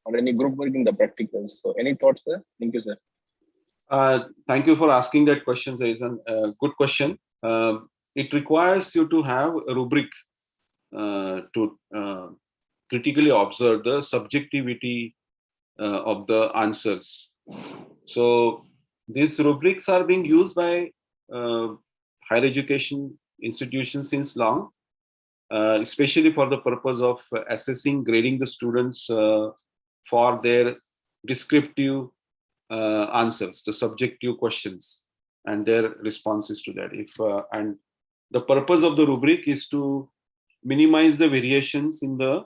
or any group work in the practicals? So any thoughts, sir? Thank you, sir. Thank you for asking that question, sir. It's a good question. It requires you to have a rubric to critically observe the subjectivity of the answers. So these rubrics are being used by higher education institutions since long, especially for the purpose of assessing, grading the students for their descriptive answers, the subjective questions, and their responses to that. And the purpose of the rubric is to minimize the variations in the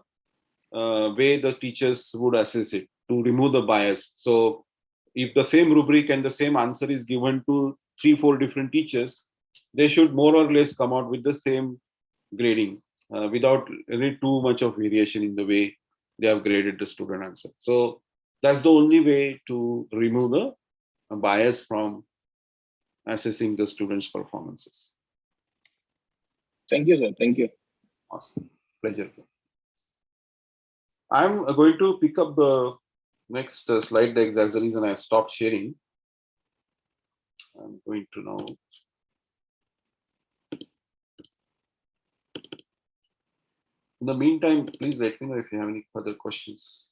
way the teachers would assess it, to remove the bias. So if the same rubric and the same answer is given to 3-4 different teachers, they should more or less come out with the same grading without really too much of variation in the way they have graded the student answer. So that's the only way to remove the bias from assessing the students' performances. Thank you, sir. Thank you. Awesome. Pleasure. I'm going to pick up the next slide deck. That's the reason I stopped sharing. I'm going to now. In the meantime, please let me know if you have any further questions.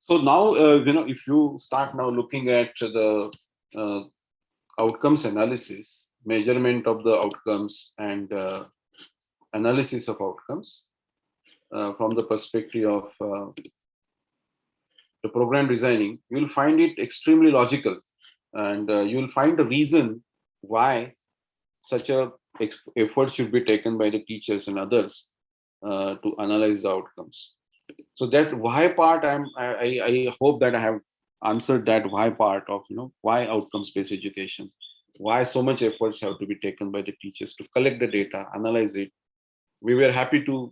So now, if you start now looking at the outcomes analysis, measurement of the outcomes and analysis of outcomes from the perspective of the program designing, you will find it extremely logical, and you will find the reason why such a effort should be taken by the teachers and others to analyze the outcomes. So that why part, I hope that I have answered that why part of why outcomes based education, why so much efforts have to be taken by the teachers to collect the data, analyze it. We were happy to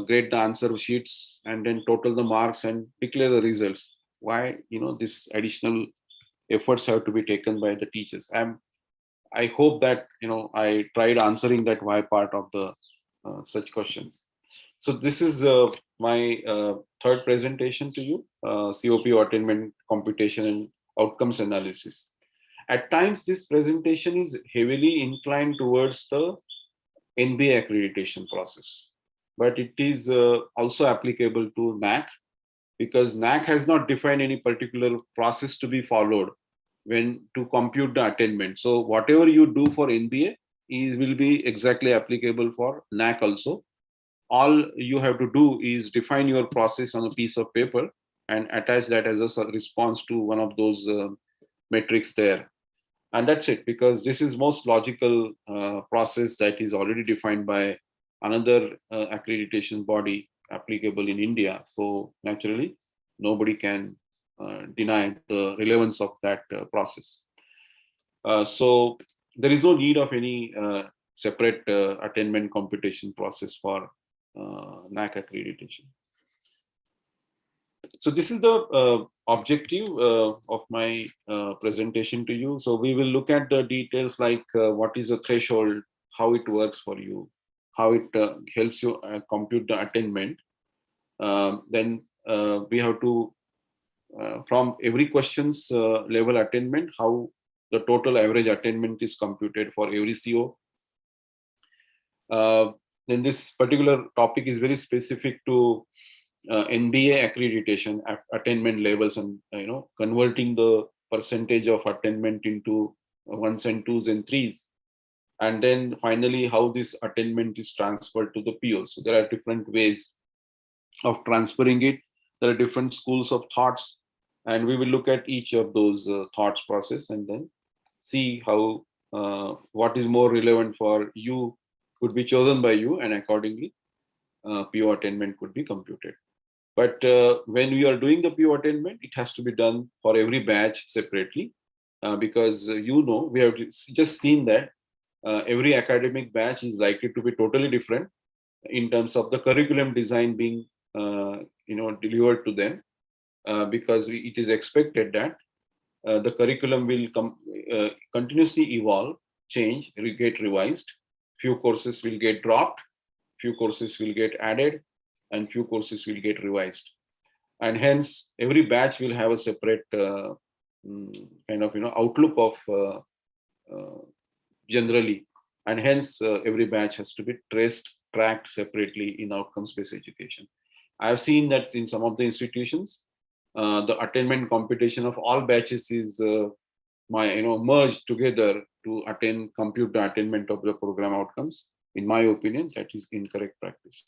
grade the answer sheets and then total the marks and declare the results. Why this additional efforts have to be taken by the teachers? I hope that I tried answering that why part of the such questions. So this is my third presentation to you, COP attainment, computation and outcomes analysis. At times, this presentation is heavily inclined towards the NBA accreditation process, but it is also applicable to NAC, because NAC has not defined any particular process to be followed when to compute the attainment. So whatever you do for NBA will be exactly applicable for NAC also. All you have to do is define your process on a piece of paper and attach that as a response to one of those metrics there. And that's it, because this is most logical process that is already defined by another accreditation body applicable in India. So naturally, nobody can deny the relevance of that process. So there is no need of any separate attainment computation process for NAC accreditation. So this is the objective of my presentation to you. So we will look at the details like what is the threshold, how it works for you, how it helps you compute the attainment. Then we have to, from every questions level attainment, how the total average attainment is computed for every CO. Then this particular topic is very specific to NBA accreditation attainment levels, and converting the percentage of attainment into ones and twos and threes, and then finally how this attainment is transferred to the PO. So there are different ways of transferring it. There are different schools of thoughts, and we will look at each of those thoughts process and then see how what is more relevant for you could be chosen by you, and accordingly PO attainment could be computed. But when we are doing the PO attainment, it has to be done for every batch separately, because we have just seen that every academic batch is likely to be totally different in terms of the curriculum design being delivered to them, because it is expected that the curriculum will continuously evolve, change, get revised. Few courses will get dropped, few courses will get added, and few courses will get revised. And hence, every batch will have a separate kind of outlook of generally, and hence every batch has to be tracked separately in outcomes-based education. I have seen that in some of the institutions, the attainment computation of all batches is merged together to compute the attainment of the program outcomes. In my opinion, that is incorrect practice.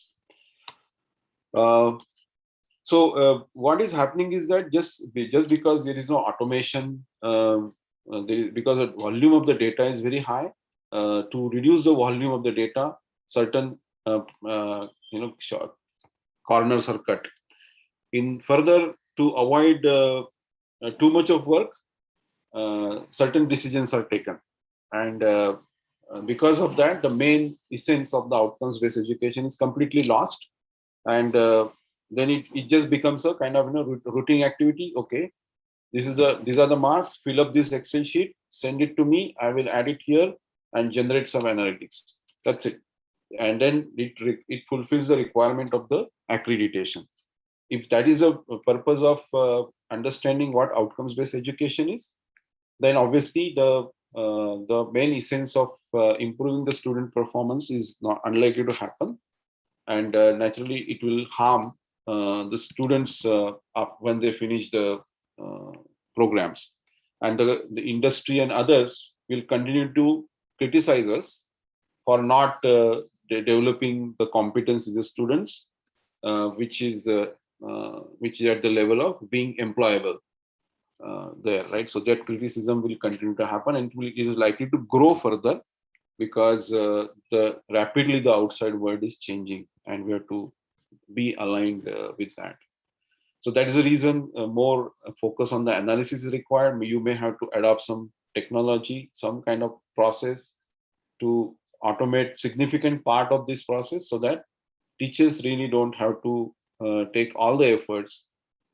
So what is happening is that just because there is no automation, because the volume of the data is very high, to reduce the volume of the data, certain corners are cut. In further, to avoid too much of work, certain decisions are taken, and because of that, the main essence of the outcomes-based education is completely lost, and then it just becomes a kind of routine activity. Okay, these are the marks. Fill up this Excel sheet, send it to me. I will add it here and generate some analytics. That's it, and then it fulfills the requirement of the accreditation. If that is a purpose of understanding what outcomes-based education is, then obviously the main essence of improving the student performance is not unlikely to happen, and naturally it will harm the students up when they finish the programs. And the industry and others will continue to criticize us for not developing the competence in the students, which is at the level of being employable there, right? So that criticism will continue to happen, and it is likely to grow further because rapidly the outside world is changing, and we have to be aligned with that. So that is the reason more focus on the analysis is required. You may have to adopt some technology, some kind of process to automate significant part of this process, so that teachers really don't have to take all the efforts,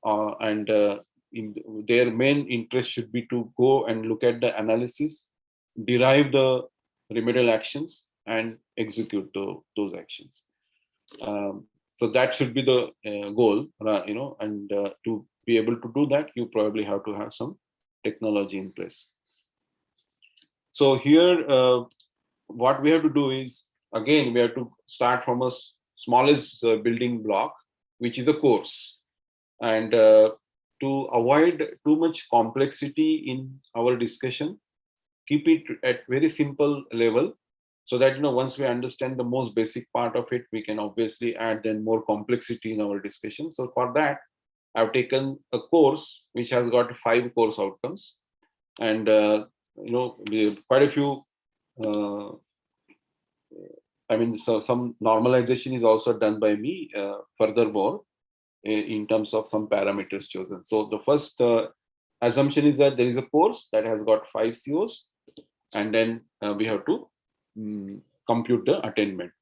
and their main interest should be to go and look at the analysis, derive the remedial actions, and execute those actions. So that should be the goal, and to be able to do that, you probably have to have some technology in place. So here, what we have to do is, again, we have to start from a smallest building block, which is the course. And to avoid too much complexity in our discussion, keep it at very simple level, so that once we understand the most basic part of it, we can obviously add then more complexity in our discussion. So for that, I've taken a course which has got 5 course outcomes, and quite a few. So some normalization is also done by me furthermore in terms of some parameters chosen. So the first assumption is that there is a course that has got 5 COs, and then we have to compute the attainment.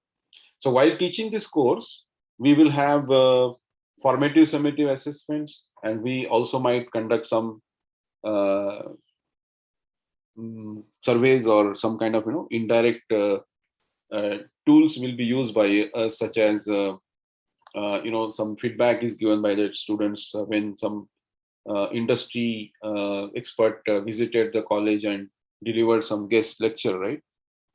So while teaching this course, we will have formative summative assessments, and we also might conduct some surveys or some kind of indirect tools will be used by us, such as some feedback is given by the students when some industry expert visited the college and delivered some guest lecture, right?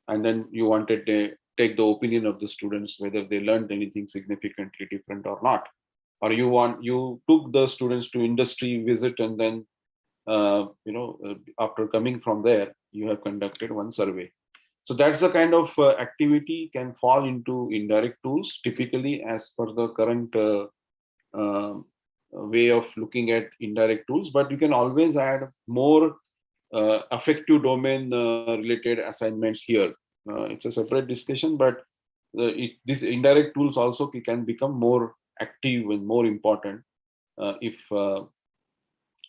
And then you wanted to take the opinion of the students whether they learned anything significantly different or not, or you took the students to industry visit, and then after coming from there, you have conducted one survey. So that's the kind of activity can fall into indirect tools, typically as per the current way of looking at indirect tools. But you can always add more affective domain related assignments here. It's a separate discussion, but these indirect tools also can become more active and more important if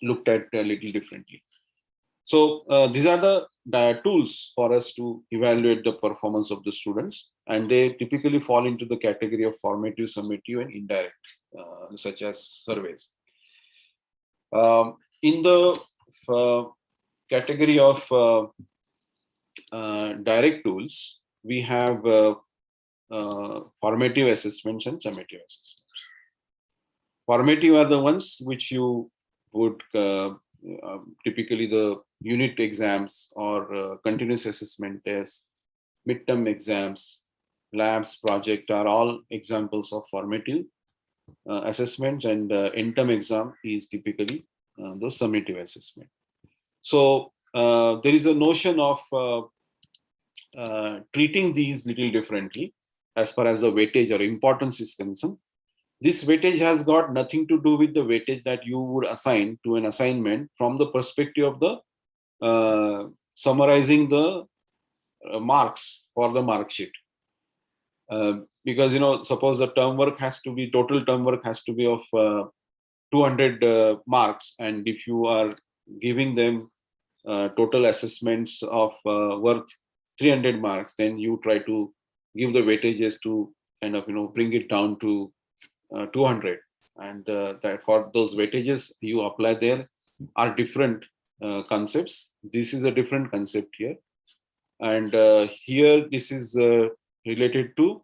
looked at a little differently. So these are the tools for us to evaluate the performance of the students, and they typically fall into the category of formative, summative, and indirect, such as surveys. In the category of direct tools, we have formative assessments and summative assessments. Formative are the ones which you would typically the unit exams or continuous assessment tests, midterm exams, labs, project are all examples of formative assessments, and end-term exam is typically the summative assessment. So there is a notion of treating these little differently as far as the weightage or importance is concerned. This weightage has got nothing to do with the weightage that you would assign to an assignment from the perspective of the summarizing the marks for the mark sheet. Because suppose the term work has to be, total term work has to be of 200 marks, and if you are giving them total assessments of worth 300 marks, then you try to give the weightages to kind of bring it down to 200, and that for those weightages you apply there are different concepts. This is a different concept here, and here this is related to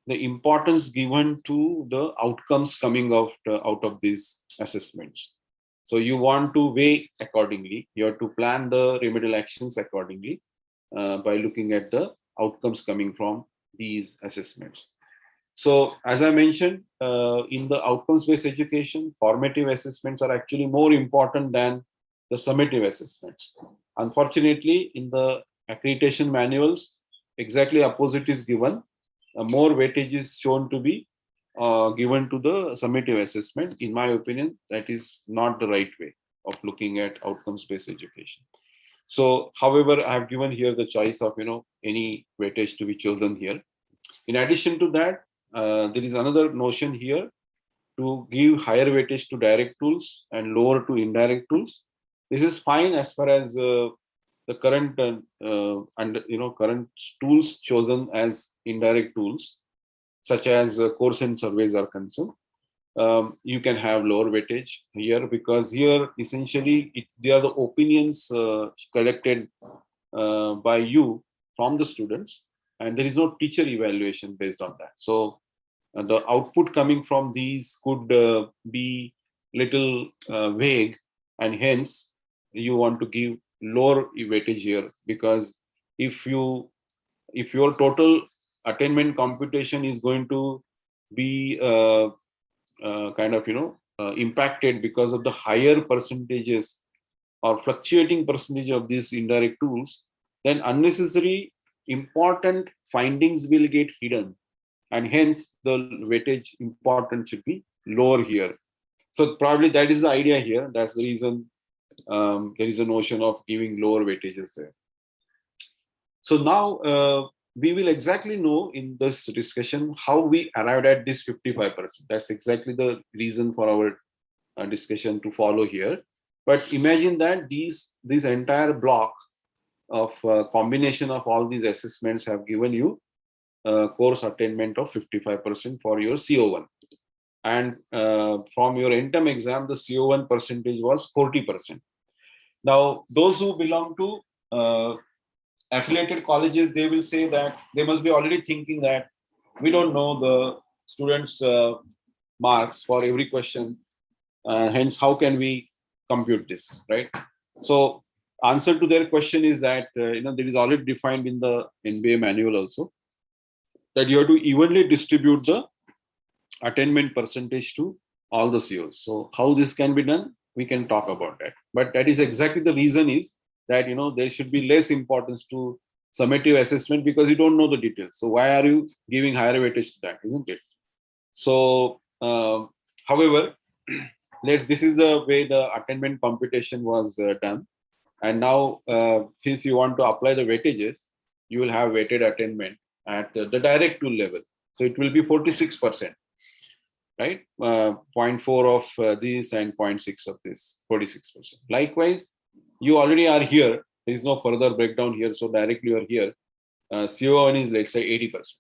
the importance given to the outcomes coming out of these assessments. So you want to weigh accordingly. You have to plan the remedial actions accordingly by looking at the outcomes coming from these assessments. So as I mentioned, in the outcomes-based education, formative assessments are actually more important than the summative assessments. Unfortunately, in the accreditation manuals, exactly opposite is given. More weightage is shown to be given to the summative assessment. In my opinion, that is not the right way of looking at outcomes-based education. So, however, I have given here the choice of any weightage to be chosen here. In addition to that, there is another notion here to give higher weightage to direct tools and lower to indirect tools. This is fine as far as the current current tools chosen as indirect tools, such as course and surveys are concerned. You can have lower weightage here because here essentially they are the opinions collected by you from the students, and there is no teacher evaluation based on that. So the output coming from these could be little vague, and hence you want to give lower weightage here, because if your total attainment computation is going to be impacted because of the higher percentages or fluctuating percentage of these indirect tools, then unnecessary important findings will get hidden, and hence the weightage important should be lower here. So probably that is the idea here. That's the reason there is a notion of giving lower weightages there. So now we will exactly know in this discussion how we arrived at this 55%. That's exactly the reason for our discussion to follow here. But imagine that this entire block of combination of all these assessments have given you course attainment of 55% for your CO1. And from your end-term exam, the CO1 percentage was 40%. Now, those who belong to affiliated colleges, they will say that they must be already thinking that we don't know the students' marks for every question. Hence, how can we compute this, right? So, answer to their question is that there is already defined in the NBA manual also that you have to evenly distribute the attainment percentage to all the COs. So, how this can be done, we can talk about that. But that is exactly the reason is that there should be less importance to summative assessment because you don't know the details. So why are you giving higher weightage to that, isn't it? So, however, this is the way the attainment computation was done. And now, since you want to apply the weightages, you will have weighted attainment at the direct tool level. So it will be 46%, right? 0.4 of this and 0.6 of this, 46%. Likewise, you already are here. There is no further breakdown here. So directly you are here. CO1 is, let's say, 80%.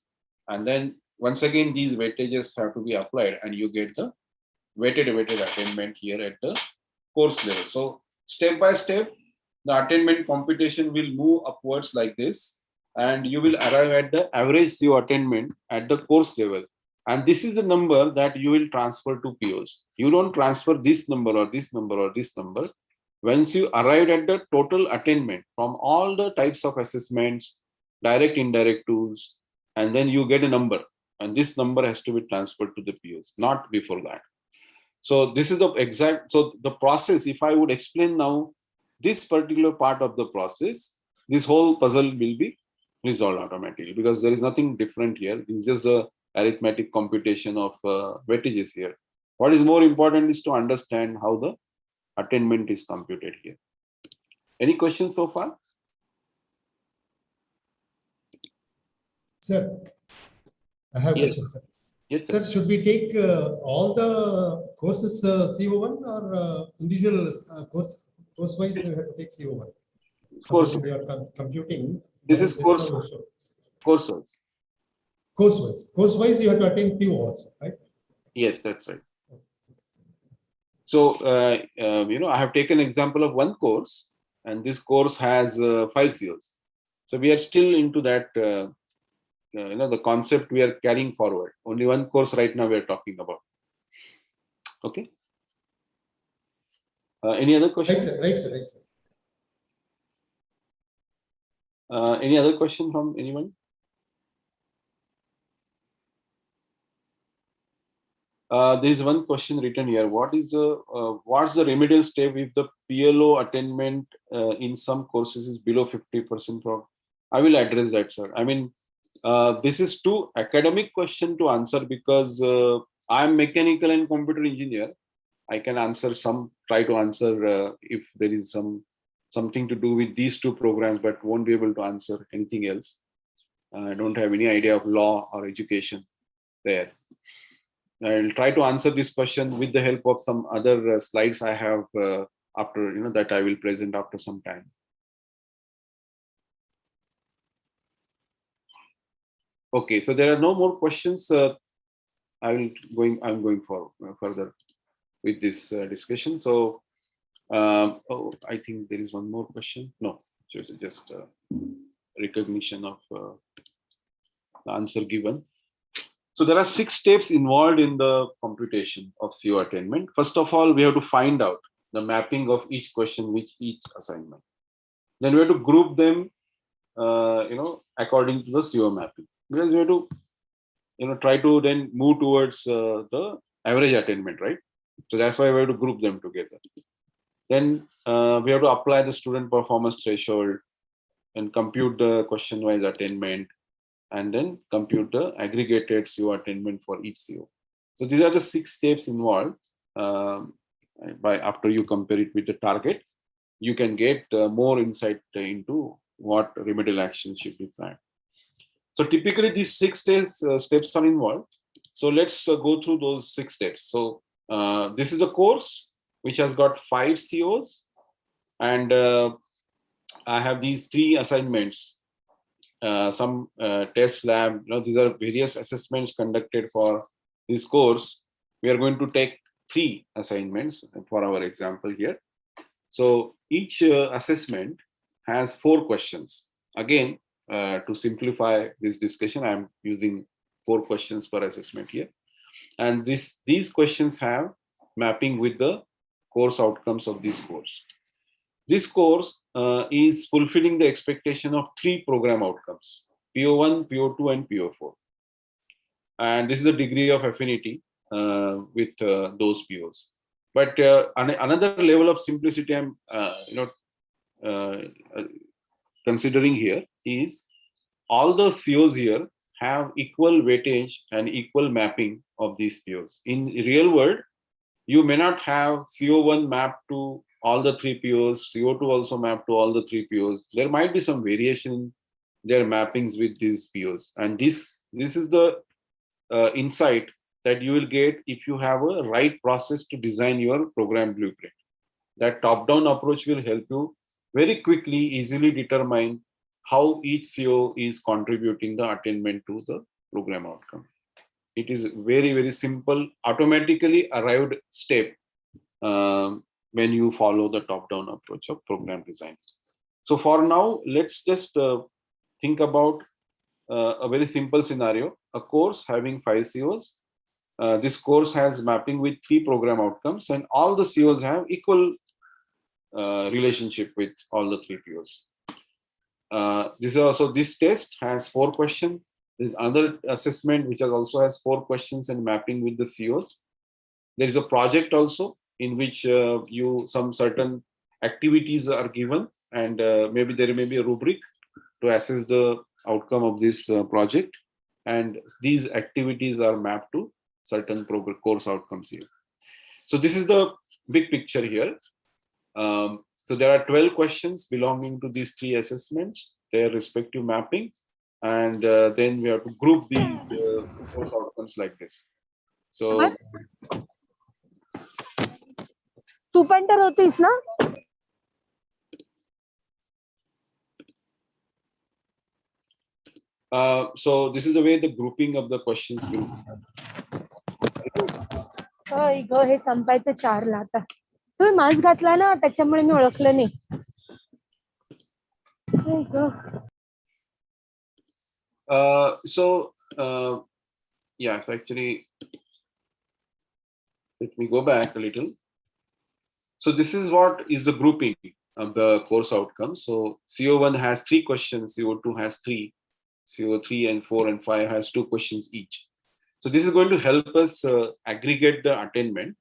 And then once again, these weightages have to be applied and you get the weighted attainment here at the course level. So step by step, the attainment computation will move upwards like this, and you will arrive at the average CO attainment at the course level. And this is the number that you will transfer to POs. You don't transfer this number or this number or this number. Once you arrive at the total attainment from all the types of assessments, direct, indirect tools, and then you get a number. And this number has to be transferred to the POs, not before that. So this is the exact, so the process, if I would explain now this particular part of the process, this whole puzzle will be resolved automatically because there is nothing different here. It's just a arithmetic computation of weightages here. What is more important is to understand how the attainment is computed here. Any questions so far? Sir, I have a Yes. question, sir. Yes, Sir, should we take all the courses CO1 or individual course-wise you have to take CO1? Course. We are computing. This is course. Courses. Course-wise. Course-wise you have to attain PO also, right? Yes, that's right. So, I have taken example of one course, and this course has 5 COs. So we are still into that, the concept we are carrying forward. Only one course right now we are talking about. Okay. Any other questions? Right, sir. Any other question from anyone? There is one question written here. What's the remedial step if the PLO attainment in some courses is below 50%? I will address that, sir. I mean, this is too academic question to answer because I am mechanical and computer engineer. I can try to answer if there is something to do with these two programs, but won't be able to answer anything else. I don't have any idea of law or education there. I'll try to answer this question with the help of some other slides I have after, that I will present after some time. Okay, so there are no more questions. I'm going further with this discussion. So, I think there is one more question. No, just recognition of the answer given. So there are 6 steps involved in the computation of CO attainment. First of all, we have to find out the mapping of each question with each assignment. Then we have to group them, according to the CO mapping. Because we have to, try to then move towards the average attainment, right? So that's why we have to group them together. Then we have to apply the student performance threshold and compute the question-wise attainment, and then compute the aggregated CO attainment for each CO. So these are the 6 steps involved. After you compare it with the target, you can get more insight into what remedial actions should be planned. So typically these 6 steps are involved. So let's go through those 6 steps. So this is a course which has got 5 COs, and I have these 3 assignments. Some test lab, these are various assessments conducted for this course. We are going to take 3 assignments for our example here. So each assessment has 4 questions. Again, to simplify this discussion, I'm using 4 questions per assessment here. And these questions have mapping with the course outcomes of this course. This course is fulfilling the expectation of 3 program outcomes: PO1, PO2, and PO4. And this is a degree of affinity with those POs. But another level of simplicity I'm considering here is all the COs here have equal weightage and equal mapping of these POs. In real world, you may not have CO1 mapped to all the 3 POs, CO2 also mapped to all the 3 POs. There might be some variation in their mappings with these POs. And this is the insight that you will get if you have a right process to design your program blueprint. That top-down approach will help you very quickly, easily determine how each CO is contributing the attainment to the program outcome. It is very, very simple, automatically arrived step when you follow the top-down approach of program design. So for now, let's just think about a very simple scenario: a course having 5 COs. This course has mapping with 3 program outcomes, and all the COs have equal relationship with all the 3 POs. This test has 4 questions. There's another assessment which also has 4 questions and mapping with the COs. There is a project also in which some certain activities are given, and maybe there may be a rubric to assess the outcome of this project, and these activities are mapped to certain course outcomes here. So this is the big picture here. So there are 12 questions belonging to these 3 assessments, their respective mapping, and then we have to group these course outcomes like this. So तू पण तर होतीस ना? So this is the way the grouping of the questions will. हे संपायचं 4 ला आता. तुम्ही mask घातला ना, त्याच्यामुळे मी ओळखलं नाही. Yes, actually, let me go back a little. So this is what is the grouping of the course outcomes. So CO1 has 3 questions, CO2 has 3, CO3 and 4 and 5 has 2 questions each. So this is going to help us aggregate the attainment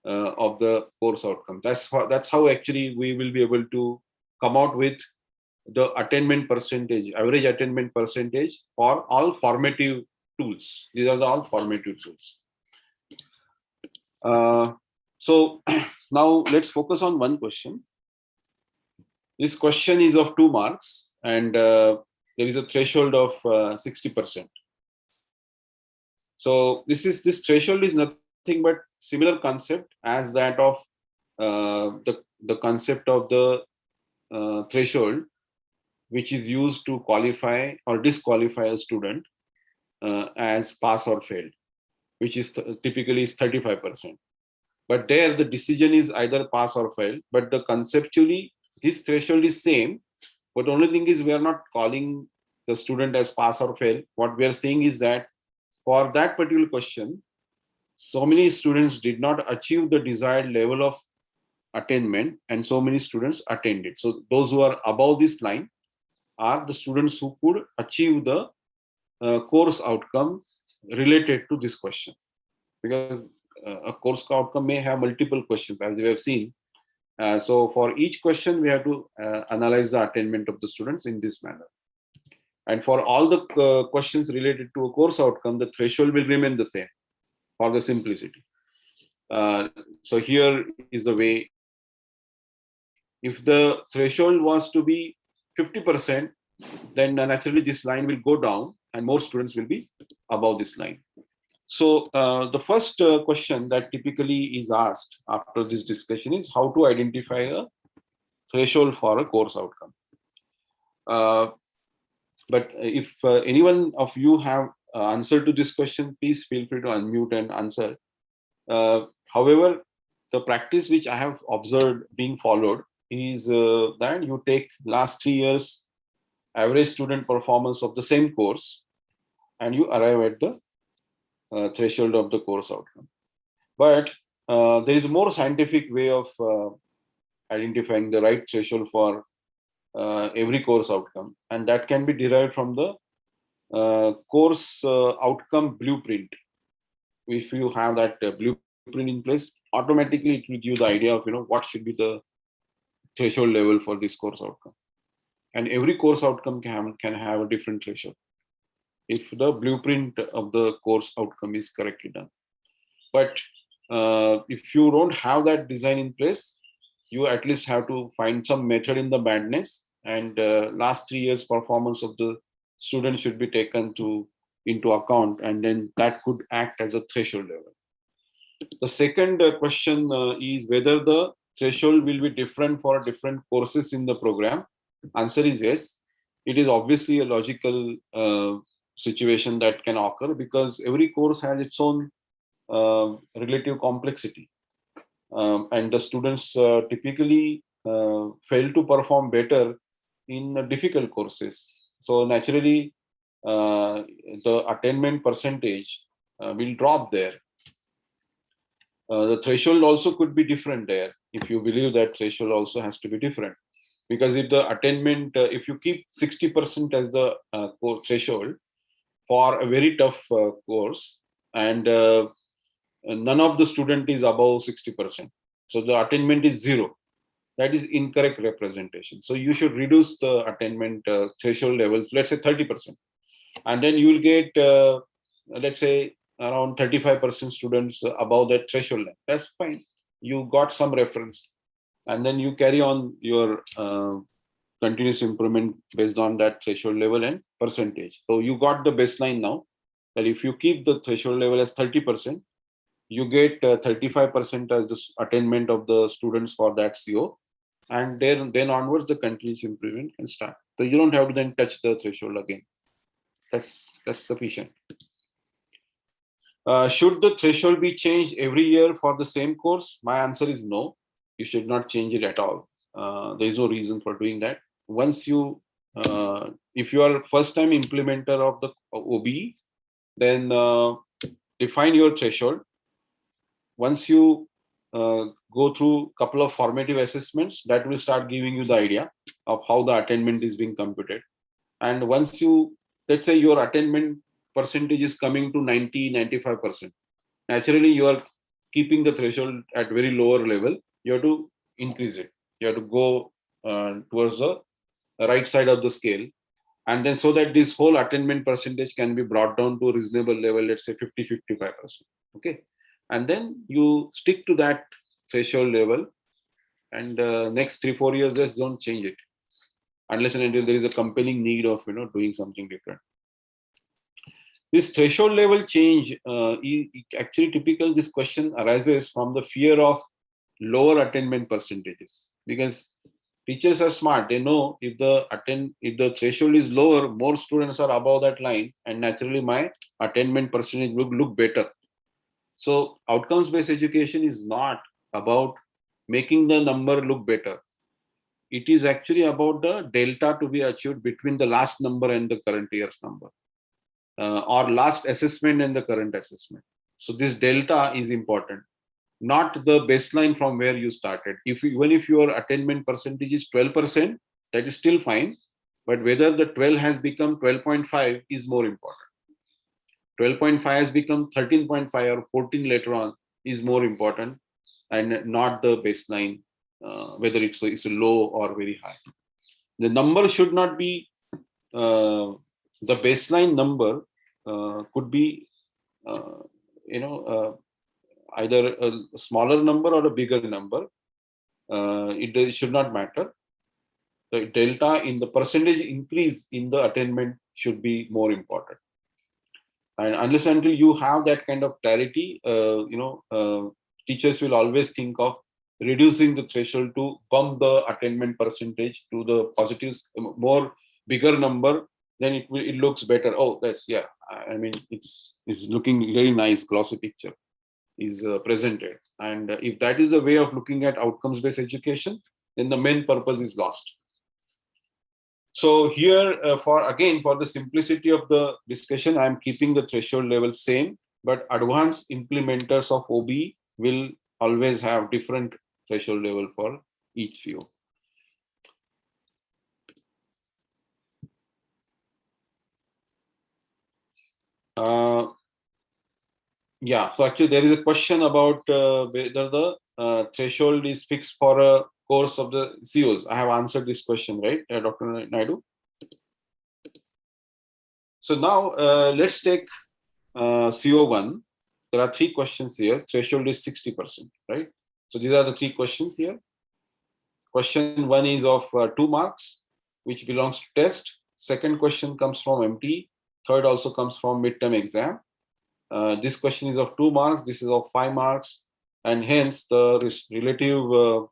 of the course outcome. That's how actually we will be able to come out with the attainment percentage, average attainment percentage for all formative tools. These are all formative tools. So now let's focus on one question. This question is of 2 marks, and there is a threshold of 60%. So this threshold is nothing but similar concept as that of the concept of the threshold, which is used to qualify or disqualify a student as pass or failed, which is typically is 35%. But there the decision is either pass or fail, but the conceptually this threshold is same, but the only thing is we are not calling the student as pass or fail. What we are saying is that for that particular question, so many students did not achieve the desired level of attainment and so many students attained it. So those who are above this line are the students who could achieve the course outcome related to this question, because a course outcome may have multiple questions, as we have seen. So for each question, we have to analyze the attainment of the students in this manner. And for all the questions related to a course outcome, the threshold will remain the same for the simplicity. So here is the way. If the threshold was to be 50%, then naturally this line will go down and more students will be above this line. So the first question that typically is asked after this discussion is how to identify a threshold for a course outcome. But if anyone of you have answer to this question, please feel free to unmute and answer. However, the practice which I have observed being followed is that you take last 3 years average student performance of the same course and you arrive at the threshold of the course outcome. But there is a more scientific way of identifying the right threshold for every course outcome, and that can be derived from the course outcome blueprint. If you have that blueprint in place, automatically it will give you the idea of what should be the threshold level for this course outcome. And every course outcome can have a different threshold if the blueprint of the course outcome is correctly done. But if you don't have that design in place, you at least have to find some method in the madness, and last 3 years performance of the student should be taken into account, and then that could act as a threshold level. The second question is whether the threshold will be different for different courses in the program. Answer is yes. It is obviously a logical situation that can occur because every course has its own relative complexity. And the students typically fail to perform better in difficult courses. So naturally, the attainment percentage will drop there. The threshold also could be different there if you believe that threshold also has to be different. Because if the attainment, if you keep 60% as the threshold for a very tough course, and none of the student is above 60%, so the attainment is 0. That is incorrect representation. So you should reduce the attainment threshold levels, let's say 30%, and then you will get, let's say, around 35% students above that threshold. That's fine. You got some reference, and then you carry on your continuous improvement based on that threshold level and percentage. So you got the baseline now, that if you keep the threshold level as 30%, you get 35% as the attainment of the students for that CO, and then onwards the continuous improvement can start. So you don't have to then touch the threshold again. That's sufficient. Should the threshold be changed every year for the same course? My answer is no. You should not change it at all. There is no reason for doing that. Once you, if you are first time implementer of the OBE, then define your threshold. Once you go through a couple of formative assessments, that will start giving you the idea of how the attainment is being computed. And once you, let's say your attainment percentage is coming to 90, 95%. Naturally, you are keeping the threshold at very lower level. You have to increase it. You have to go towards the right side of the scale. And then so that this whole attainment percentage can be brought down to a reasonable level, let's say 50, 55%. Okay. And then you stick to that threshold level, and next 3-4 years, just don't change it unless and until there is a compelling need of doing something different. This threshold level change, actually typical, this question arises from the fear of lower attainment percentages, because teachers are smart. They know if the threshold is lower, more students are above that line, and naturally my attainment percentage will look better. So outcomes-based education is not about making the number look better. It is actually about the delta to be achieved between the last number and the current year's number, or last assessment and the current assessment. So this delta is important, not the baseline from where you started. Even if your attainment percentage is 12%, that is still fine. But whether the 12 has become 12.5 is more important. 12.5 has become 13.5 or 14 later on is more important, and not the baseline, whether it's low or very high. The number should not be, the baseline number could be, either a smaller number or a bigger number. It should not matter. The delta in the percentage increase in the attainment should be more important. And unless until you have that kind of clarity, teachers will always think of reducing the threshold to bump the attainment percentage to the positives, more bigger number, then it looks better. Oh, that's, yeah. I mean, it's looking very nice, glossy picture is presented. And if that is a way of looking at outcomes-based education, then the main purpose is lost. So here, for the simplicity of the discussion, I'm keeping the threshold level same, but advanced implementers of OB will always have different threshold level for each field. Yeah, so actually there is a question about whether the threshold is fixed for a course of the COs. I have answered this question, right, Dr. Naidu? So now let's take CO1. There are 3 questions here. Threshold is 60%, right? So these are the 3 questions here. Question 1 is of 2 marks, which belongs to test. Second question comes from MT. Third also comes from midterm exam. This question is of 2 marks. This is of 5 marks. And hence the relative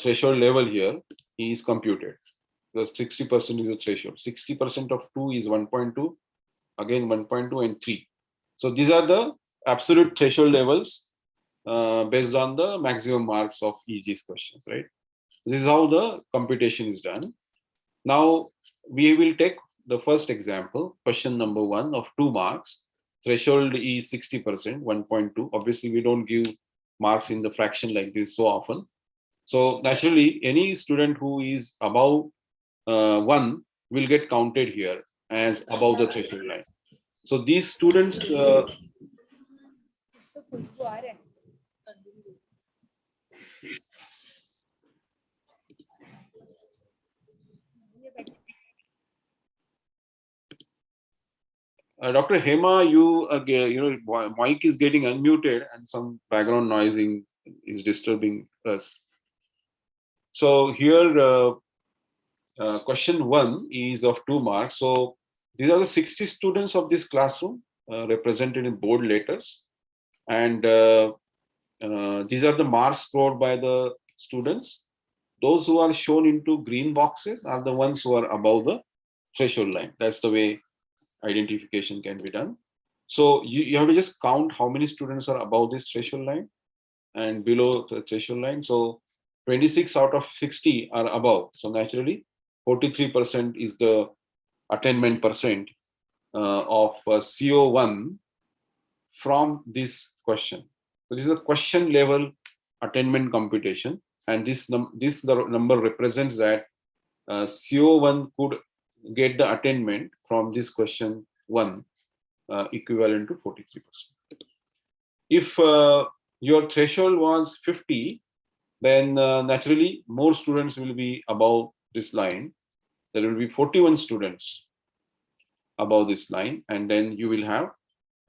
threshold level here is computed. Because 60% is a threshold. 60% of 2 is 1.2. Again, 1.2 and 3. So these are the absolute threshold levels based on the maximum marks of each these questions, right? This is how the computation is done. Now we will take the first example, question number 1 of 2 marks. Threshold is 60%, 1.2. Obviously, we don't give marks in the fraction like this so often. So naturally, any student who is above 1 will get counted here as above the threshold line. So these students, Dr. Hema, your mic is getting unmuted and some background noising is disturbing us. So here, question 1 is of 2 marks. So these are the 60 students of this classroom represented in bold letters. And these are the marks scored by the students. Those who are shown into green boxes are the ones who are above the threshold line. That's the way identification can be done. So you have to just count how many students are above this threshold line and below the threshold line. So 26 out of 60 are above. So naturally, 43% is the attainment percent of CO1 from this question. So this is a question level attainment computation, and this number represents that CO1 could get the attainment from this question 1 equivalent to 43%. If your threshold was 50, then naturally more students will be above this line. There will be 41 students above this line, and then you will have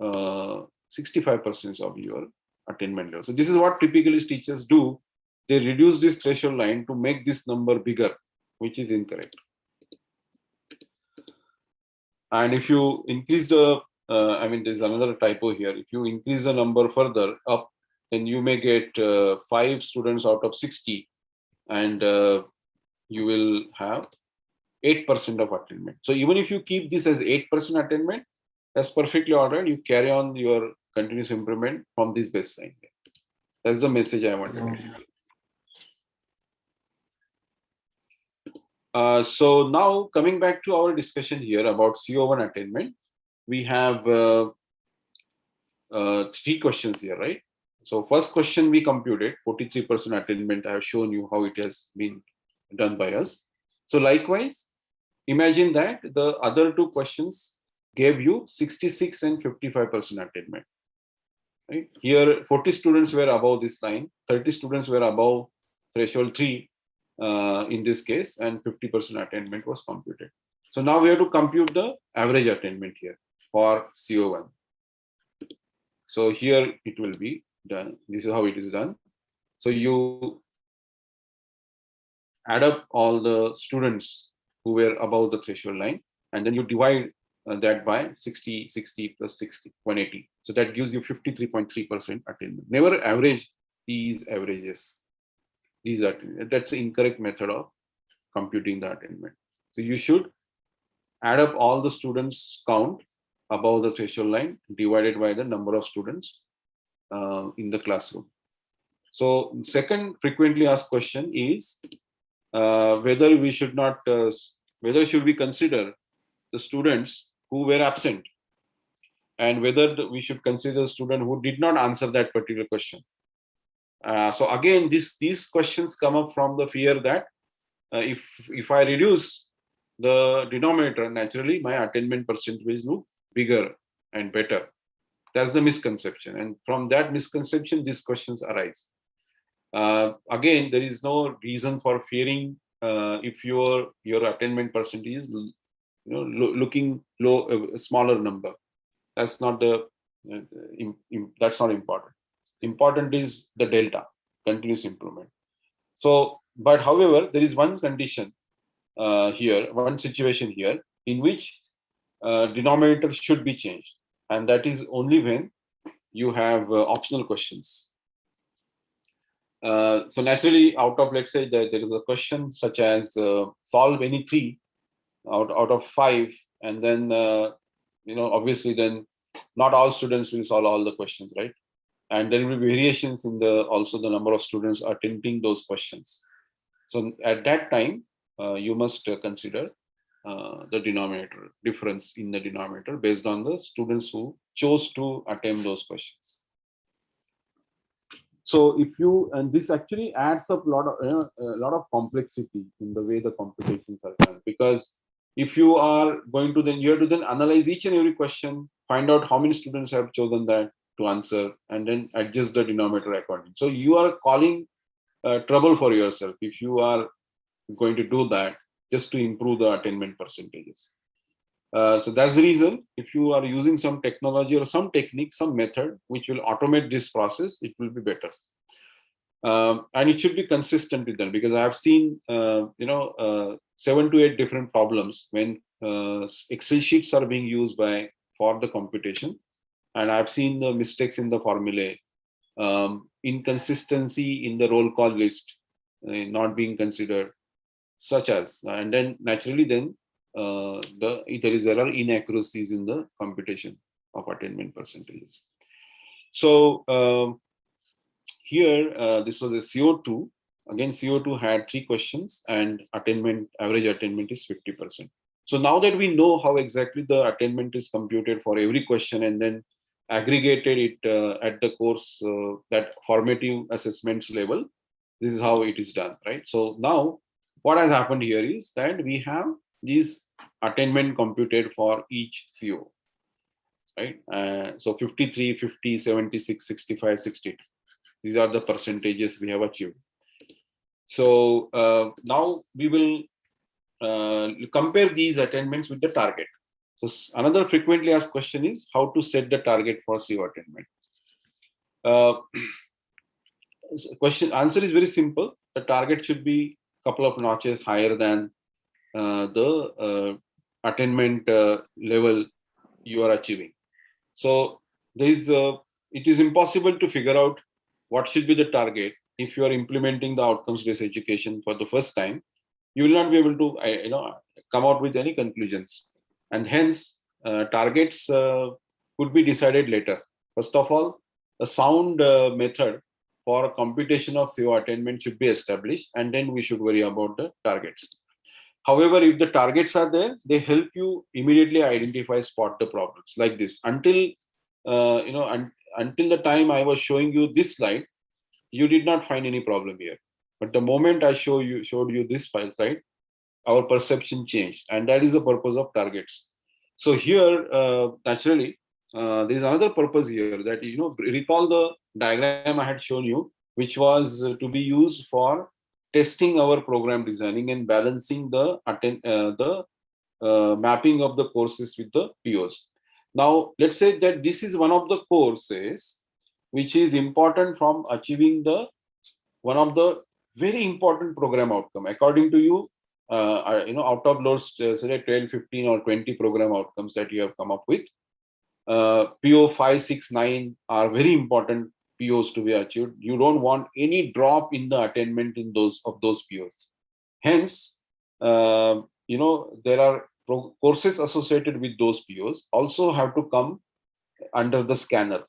65% of your attainment level. So this is what typically teachers do. They reduce this threshold line to make this number bigger, which is incorrect. And if you increase the, there's another typo here. If you increase the number further up, then you may get 5 students out of 60, and you will have 8% of attainment. So even if you keep this as 8% attainment, that's perfectly all right. You carry on your continuous improvement from this baseline. That's the message I wanted to give. So now coming back to our discussion here about CO1 attainment, we have 3 questions here, right? So first question we computed 43% attainment. I have shown you how it has been done by us. So likewise, imagine that the other 2 questions gave you 66 and 55% attainment. Right? Here 40 students were above this line, 30 students were above threshold 3 in this case, and 50% attainment was computed. So now we have to compute the average attainment here for CO1. So here it will be done. This is how it is done. So you add up all the students who were above the threshold line, and then you divide that by 60 plus 60, 180. So that gives you 53.3% attainment. Never average these averages. These are, that's the incorrect method of computing the attainment. So you should add up all the students count above the threshold line divided by the number of students in the classroom. So second frequently asked question is whether we should not, whether should we consider the students who were absent, and whether we should consider a student who did not answer that particular question. So again, these questions come up from the fear that if I reduce the denominator, naturally my attainment percentage will look bigger and better. That's the misconception, and from that misconception, these questions arise. Again, there is no reason for fearing if your attainment percentage is looking low, a smaller number. That's not the that's not important. Important is the delta, continuous improvement. So, but however, there is one condition here, one situation here in which denominator should be changed, and that is only when you have optional questions. So naturally, out of, let's say that there is a question such as solve any 3 out of 5, and then obviously then not all students will solve all the questions, right? And there will be variations in also the number of students attempting those questions. So at that time, you must consider the denominator, difference in the denominator based on the students who chose to attempt those questions. So if you, and this actually adds up a lot of complexity in the way the computations are done, because if you are going to then, you have to then analyze each and every question, find out how many students have chosen that to answer, and then adjust the denominator accordingly. So you are calling trouble for yourself if you are going to do that just to improve the attainment percentages. So that's the reason, if you are using some technology or some technique, some method which will automate this process, it will be better. And it should be consistent with them, because I have seen 7 to 8 different problems when Excel sheets are being used for the computation, and I've seen the mistakes in the formulae, inconsistency in the roll call list not being considered, such as, and then naturally then there are inaccuracies in the computation of attainment percentages. So here this was a CO2. Again, CO2 had 3 questions, and average attainment is 50%. So now that we know how exactly the attainment is computed for every question, and then aggregated it at the course, that formative assessments level, this is how it is done, right? So now what has happened here is that we have these attainment computed for each CO. right? So 53, 50, 76, 65, 62. These are the percentages we have achieved. So now we will compare these attainments with the target. So another frequently asked question is how to set the target for CO attainment. Answer is very simple. The target should be a couple of notches higher than the attainment level you are achieving. So it is impossible to figure out what should be the target if you are implementing the outcomes-based education for the first time. You will not be able to come out with any conclusions, and hence targets could be decided later. First of all, a sound method for computation of CO attainment should be established, and then we should worry about the targets. However, if the targets are there, they help you immediately identify, spot the problems like this. Until until the time I was showing you this slide, you did not find any problem here. But the moment I showed you this file, right, our perception changed, and that is the purpose of targets. So here, naturally, there is another purpose here that, recall the diagram I had shown you, which was to be used for testing our program designing and balancing the mapping of the courses with the POs. Now, let's say that this is one of the courses which is important from achieving one of the very important program outcome. According to you, out of those, say 12, 15 or 20 program outcomes that you have come up with, PO 5, 6, 9 are very important POs to be achieved. You don't want any drop in the attainment in those POs. Hence, there are courses associated with those POs also have to come under the scanner,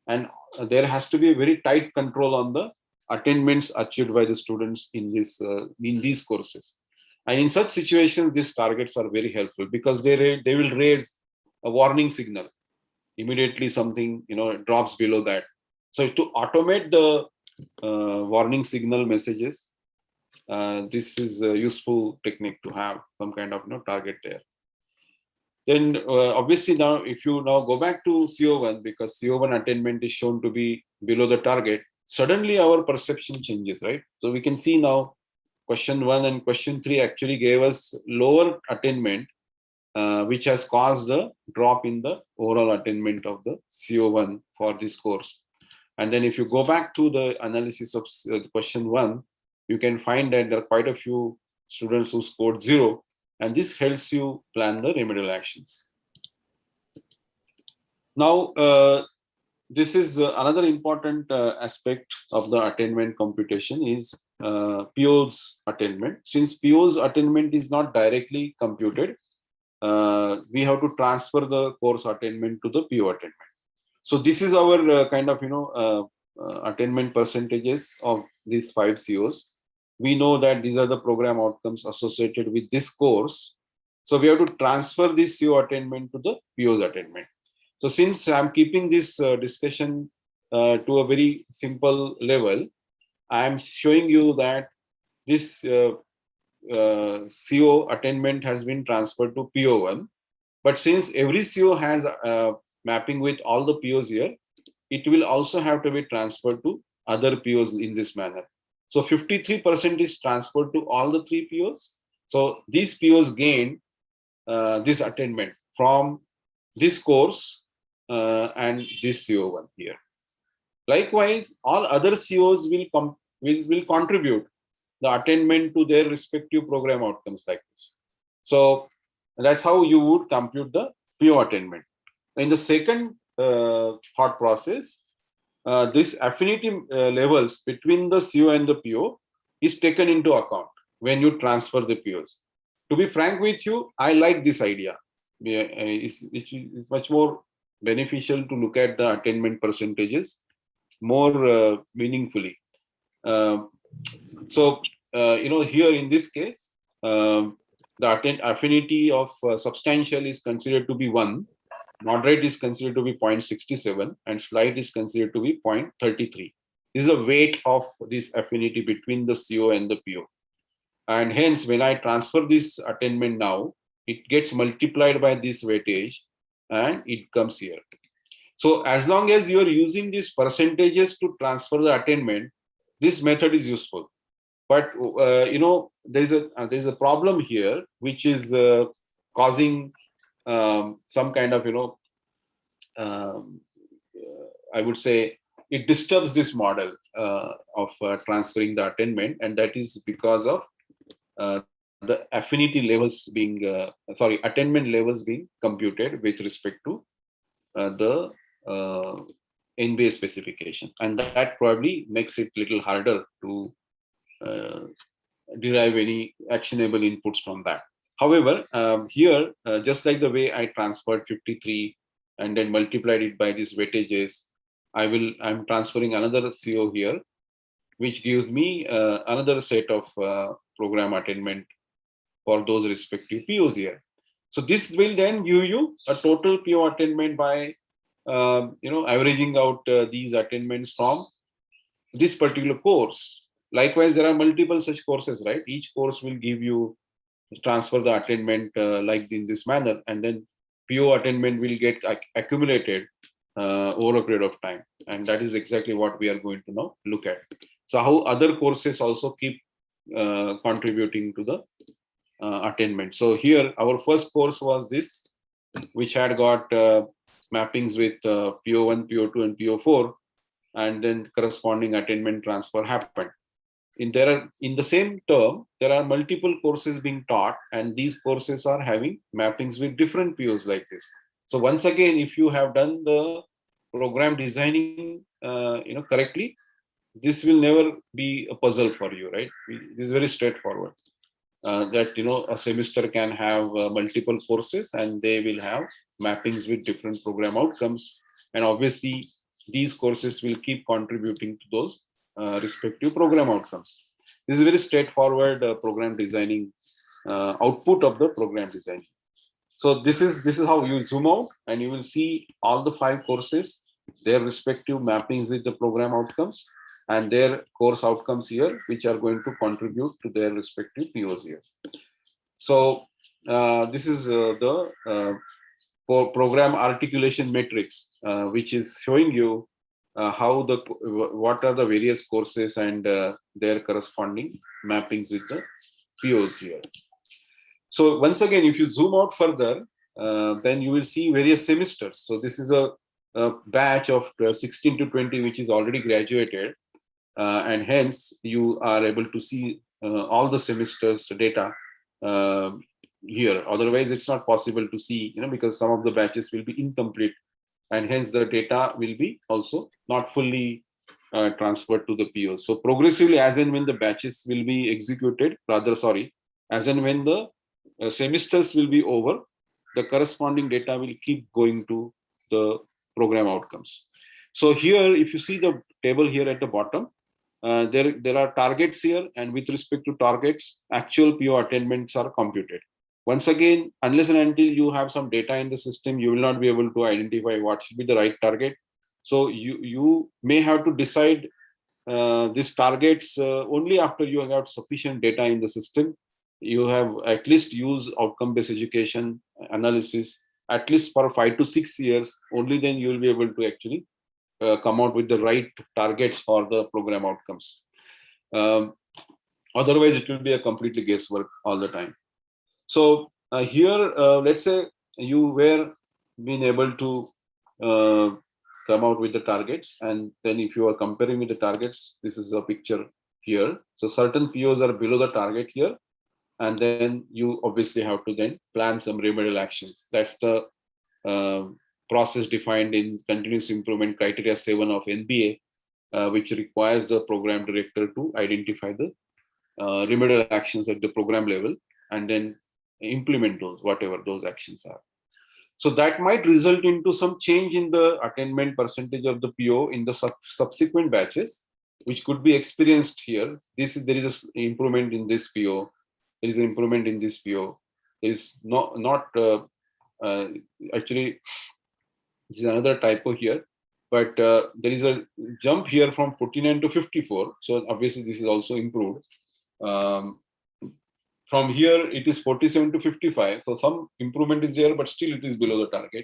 and there has to be a very tight control on the attainments achieved by the students in these courses. And in such situations, these targets are very helpful because they will raise a warning signal immediately. Something drops below that. So to automate the warning signal messages, this is a useful technique to have some kind of target there. Then obviously now, if you now go back to CO1, because CO1 attainment is shown to be below the target, suddenly our perception changes, right? So we can see now question 1 and question 3 actually gave us lower attainment, which has caused a drop in the overall attainment of the CO1 for this course. And then if you go back to the analysis of question 1, you can find that there are quite a few students who scored 0, and this helps you plan the remedial actions. Now, this is another important aspect of the attainment computation is PO's attainment. Since PO's attainment is not directly computed, we have to transfer the course attainment to the PO attainment. So this is our kind of attainment percentages of these 5 COs. We know that these are the program outcomes associated with this course. So we have to transfer this CO attainment to the PO's attainment. So since I'm keeping this discussion to a very simple level, I'm showing you that this CO attainment has been transferred to PO1. But since every CO has mapping with all the POs here, it will also have to be transferred to other POs in this manner. So 53% is transferred to all the 3 POs. So these POs gain this attainment from this course and this CO1 here. Likewise, all other COs will contribute the attainment to their respective program outcomes like this. So that's how you would compute the PO attainment. In the second thought process, this affinity levels between the CO and the PO is taken into account when you transfer the POs. To be frank with you, I like this idea. It's much more beneficial to look at the attainment percentages more meaningfully. So here in this case, the affinity of substantial is considered to be 1, moderate is considered to be 0.67, and slight is considered to be 0.33. This is the weight of this affinity between the CO and the PO. And hence, when I transfer this attainment now, it gets multiplied by this weightage and it comes here. So as long as you are using these percentages to transfer the attainment, this method is useful. But there is a problem here, which is causing some kind of I would say it disturbs this model of transferring the attainment, and that is because of the affinity levels being attainment levels being computed with respect to the NBA specification, and that probably makes it a little harder to derive any actionable inputs from that. However, here, just like the way I transferred 53 and then multiplied it by these weightages, I'm transferring another CO here, which gives me another set of program attainment for those respective POs here. So this will then give you a total PO attainment by averaging out these attainments from this particular course. Likewise, there are multiple such courses, right? Each course will give you transfer the attainment like in this manner, and then PO attainment will get accumulated over a period of time, and that is exactly what we are going to now look at. So how other courses also keep contributing to the attainment. So here our first course was this, which had got mappings with PO1, PO2, and PO4, and then corresponding attainment transfer happened. In the same term, there are multiple courses being taught, and these courses are having mappings with different POs like this. So once again, if you have done the program designing correctly, this will never be a puzzle for you, right? This is very straightforward. That a semester can have multiple courses, and they will have mappings with different program outcomes, and obviously these courses will keep contributing to those respective program outcomes. This is very straightforward program designing output of the program designing. So this is how you zoom out, and you will see all the 5 courses, their respective mappings with the program outcomes, and their course outcomes here, which are going to contribute to their respective POs here. So this is the program articulation matrix, which is showing you what are the various courses and their corresponding mappings with the POs here. So once again, if you zoom out further, then you will see various semesters. So this is a batch of 16 to 20, which is already graduated. And hence you are able to see all the semesters data here. Otherwise, it's not possible to see, because some of the batches will be incomplete, and hence the data will be also not fully transferred to the POs. So progressively, as and when the batches will be executed, as and when the semesters will be over, the corresponding data will keep going to the program outcomes. So here, if you see the table here at the bottom, there are targets here, and with respect to targets, actual PO attainments are computed. Once again, unless and until you have some data in the system, you will not be able to identify what should be the right target. So you may have to decide these targets only after you have sufficient data in the system. You have at least used outcome-based education analysis at least for 5 to 6 years. Only then you will be able to actually come out with the right targets for the program outcomes. Otherwise, it will be a completely guesswork all the time. So here, let's say you were being able to come out with the targets, and then if you are comparing with the targets, this is a picture here. So certain POs are below the target here, and then you obviously have to then plan some remedial actions. That's the process defined in continuous improvement criteria 7 of NBA, which requires the program director to identify the remedial actions at the program level and then implement those, whatever those actions are. So that might result into some change in the attainment percentage of the PO in the subsequent batches, which could be experienced here. There is an improvement in this PO. There is an improvement in this PO. There is actually, this is another typo here, but there is a jump here from 49 to 54. So obviously this is also improved. From here, it is 47 to 55. So some improvement is there, but still it is below the target.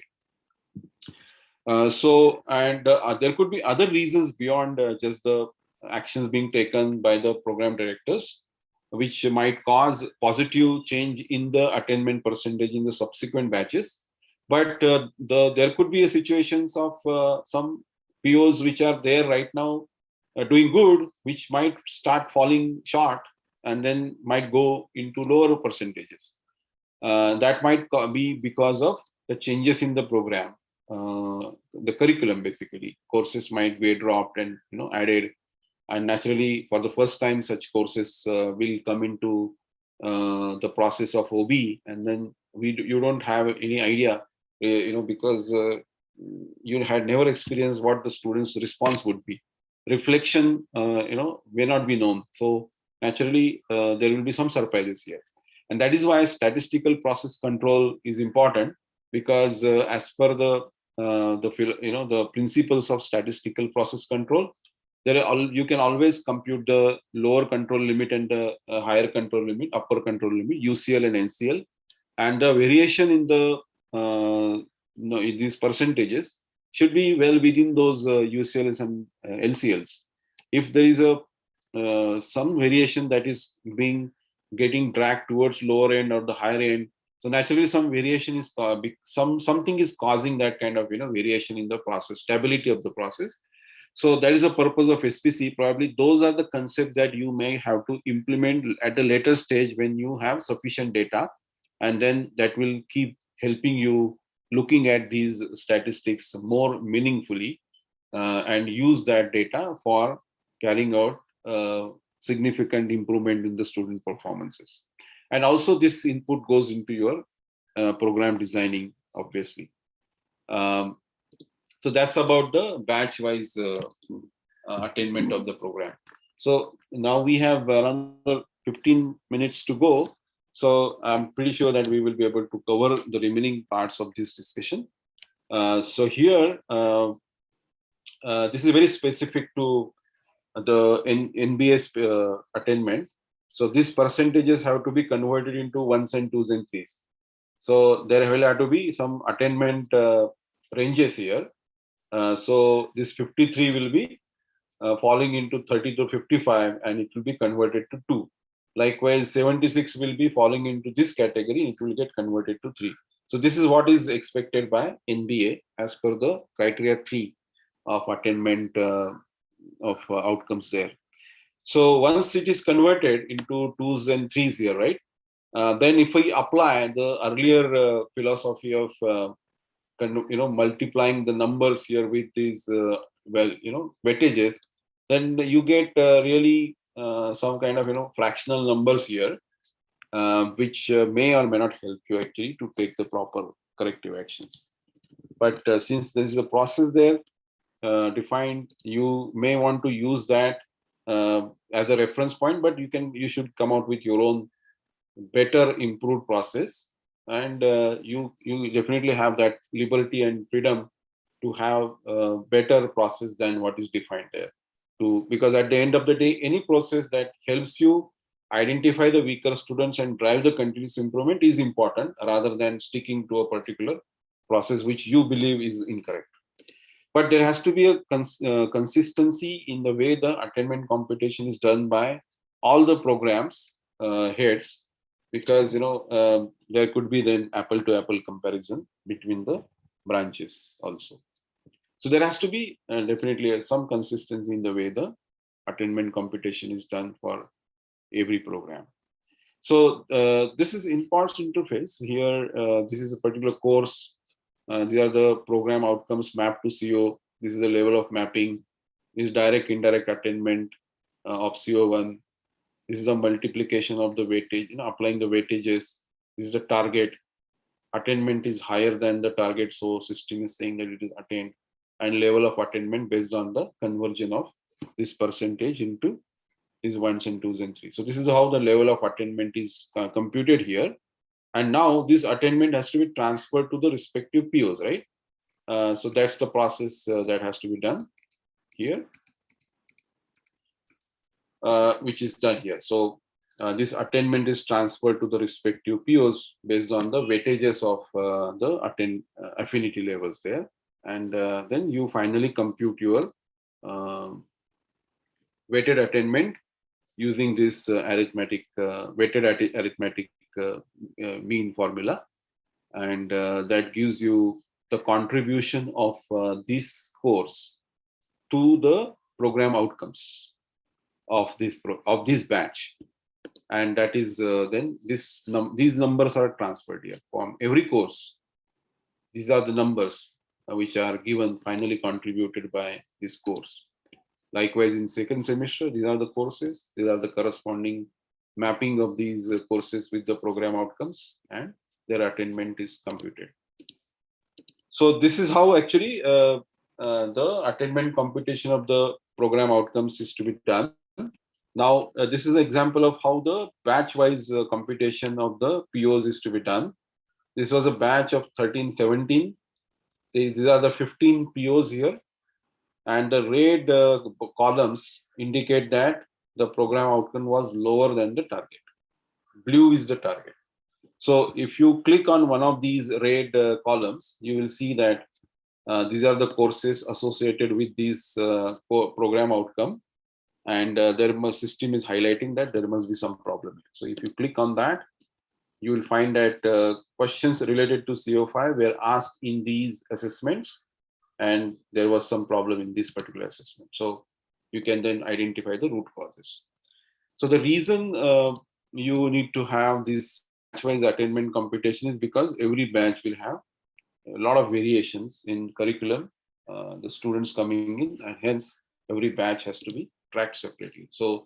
There could be other reasons beyond just the actions being taken by the program directors, which might cause positive change in the attainment percentage in the subsequent batches. But there could be situations of some POs which are there right now doing good, which might start falling short and then might go into lower percentages. That might be because of the changes in the program, the curriculum. Basically, courses might be dropped and added, and naturally, for the first time, such courses will come into the process of OB, and then you don't have any idea, because you had never experienced what the students' response would be. Reflection, may not be known. So naturally, there will be some surprises here. And that is why statistical process control is important, because as per the principles of statistical process control, you can always compute the lower control limit and the higher control limit, upper control limit, UCL and NCL, and the variation in the in these percentages should be well within those UCLs and LCLs. If there is some variation that is getting dragged towards lower end or the higher end, so naturally some variation is something is causing that kind of variation in the process, stability of the process. So that is the purpose of SPC. Probably those are the concepts that you may have to implement at a later stage when you have sufficient data, and then that will keep helping you looking at these statistics more meaningfully and use that data for carrying out significant improvement in the student performances. And also this input goes into your program designing, obviously. So that's about the batch-wise attainment of the program. So now we have another 15 minutes to go. So I'm pretty sure that we will be able to cover the remaining parts of this discussion. So here, this is very specific to the NBS attainment. So these percentages have to be converted into ones and twos and threes. So there will have to be some attainment ranges here. So this 53 will be falling into 30 to 55, and it will be converted to 2. Likewise, 76 will be falling into this category, it will get converted to 3. So this is what is expected by NBA as per the criteria 3 of attainment of outcomes there. So once it is converted into 2s and 3s here, right? Then if we apply the earlier philosophy of multiplying the numbers here with these weightages, then you get really some kind of fractional numbers here, which may or may not help you actually to take the proper corrective actions. But since there is a process there defined, you may want to use that as a reference point, but you should come out with your own better improved process, and you definitely have that liberty and freedom to have a better process than what is defined there. Because at the end of the day, any process that helps you identify the weaker students and drive the continuous improvement is important, rather than sticking to a particular process which you believe is incorrect. But there has to be a consistency in the way the attainment computation is done by all the programs heads, because there could be then apple-to-apple comparison between the branches also. So there has to be definitely some consistency in the way the attainment computation is done for every program. So this is in-parts interface. Here, this is a particular course. These are the program outcomes mapped to CO. This is the level of mapping. This is direct, indirect attainment of CO1. This is the multiplication of the weightage, applying the weightages. This is the target. Attainment is higher than the target, so system is saying that it is attained. And level of attainment based on the conversion of this percentage into these ones and twos and threes. So this is how the level of attainment is computed here. And now this attainment has to be transferred to the respective POs, right? So that's the process that has to be done here, which is done here. So this attainment is transferred to the respective POs based on the weightages of the affinity levels there. and then you finally compute your weighted attainment using this weighted arithmetic mean formula, and that gives you the contribution of this course to the program outcomes of this batch. And that is then these numbers are transferred here from every course. These are the numbers which are given, finally contributed by this course. Likewise, in second semester, these are the courses. These are the corresponding mapping of these courses with the program outcomes, and their attainment is computed. So this is how actually the attainment computation of the program outcomes is to be done. Now, this is an example of how the batch-wise computation of the POs is to be done. This was a batch of 13-17. These are the 15 POs here. And the red columns indicate that the program outcome was lower than the target. Blue is the target. So if you click on one of these red columns, you will see that these are the courses associated with this program outcome. And system is highlighting that there must be some problem. So if you click on that, you will find that questions related to CO5 were asked in these assessments, and there was some problem in this particular assessment. So you can then identify the root causes. So the reason you need to have this batch-wise attainment computation is because every batch will have a lot of variations in curriculum, the students coming in, and hence every batch has to be tracked separately. So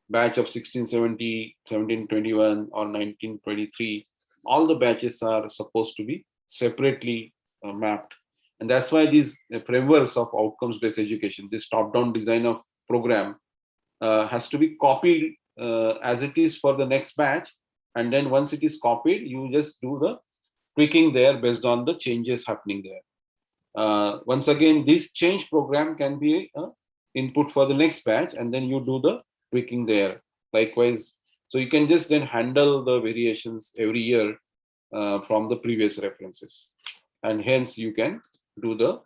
batch of 1670, 1721 or 1923, all the batches are supposed to be separately mapped. And that's why these frameworks of outcomes-based education, this top-down design of program has to be copied as it is for the next batch. And then once it is copied, you just do the tweaking there based on the changes happening there. Once again, this change program can be input for the next batch, and then you do the tweaking there. Likewise, so you can just then handle the variations every year from the previous references. And hence you can do the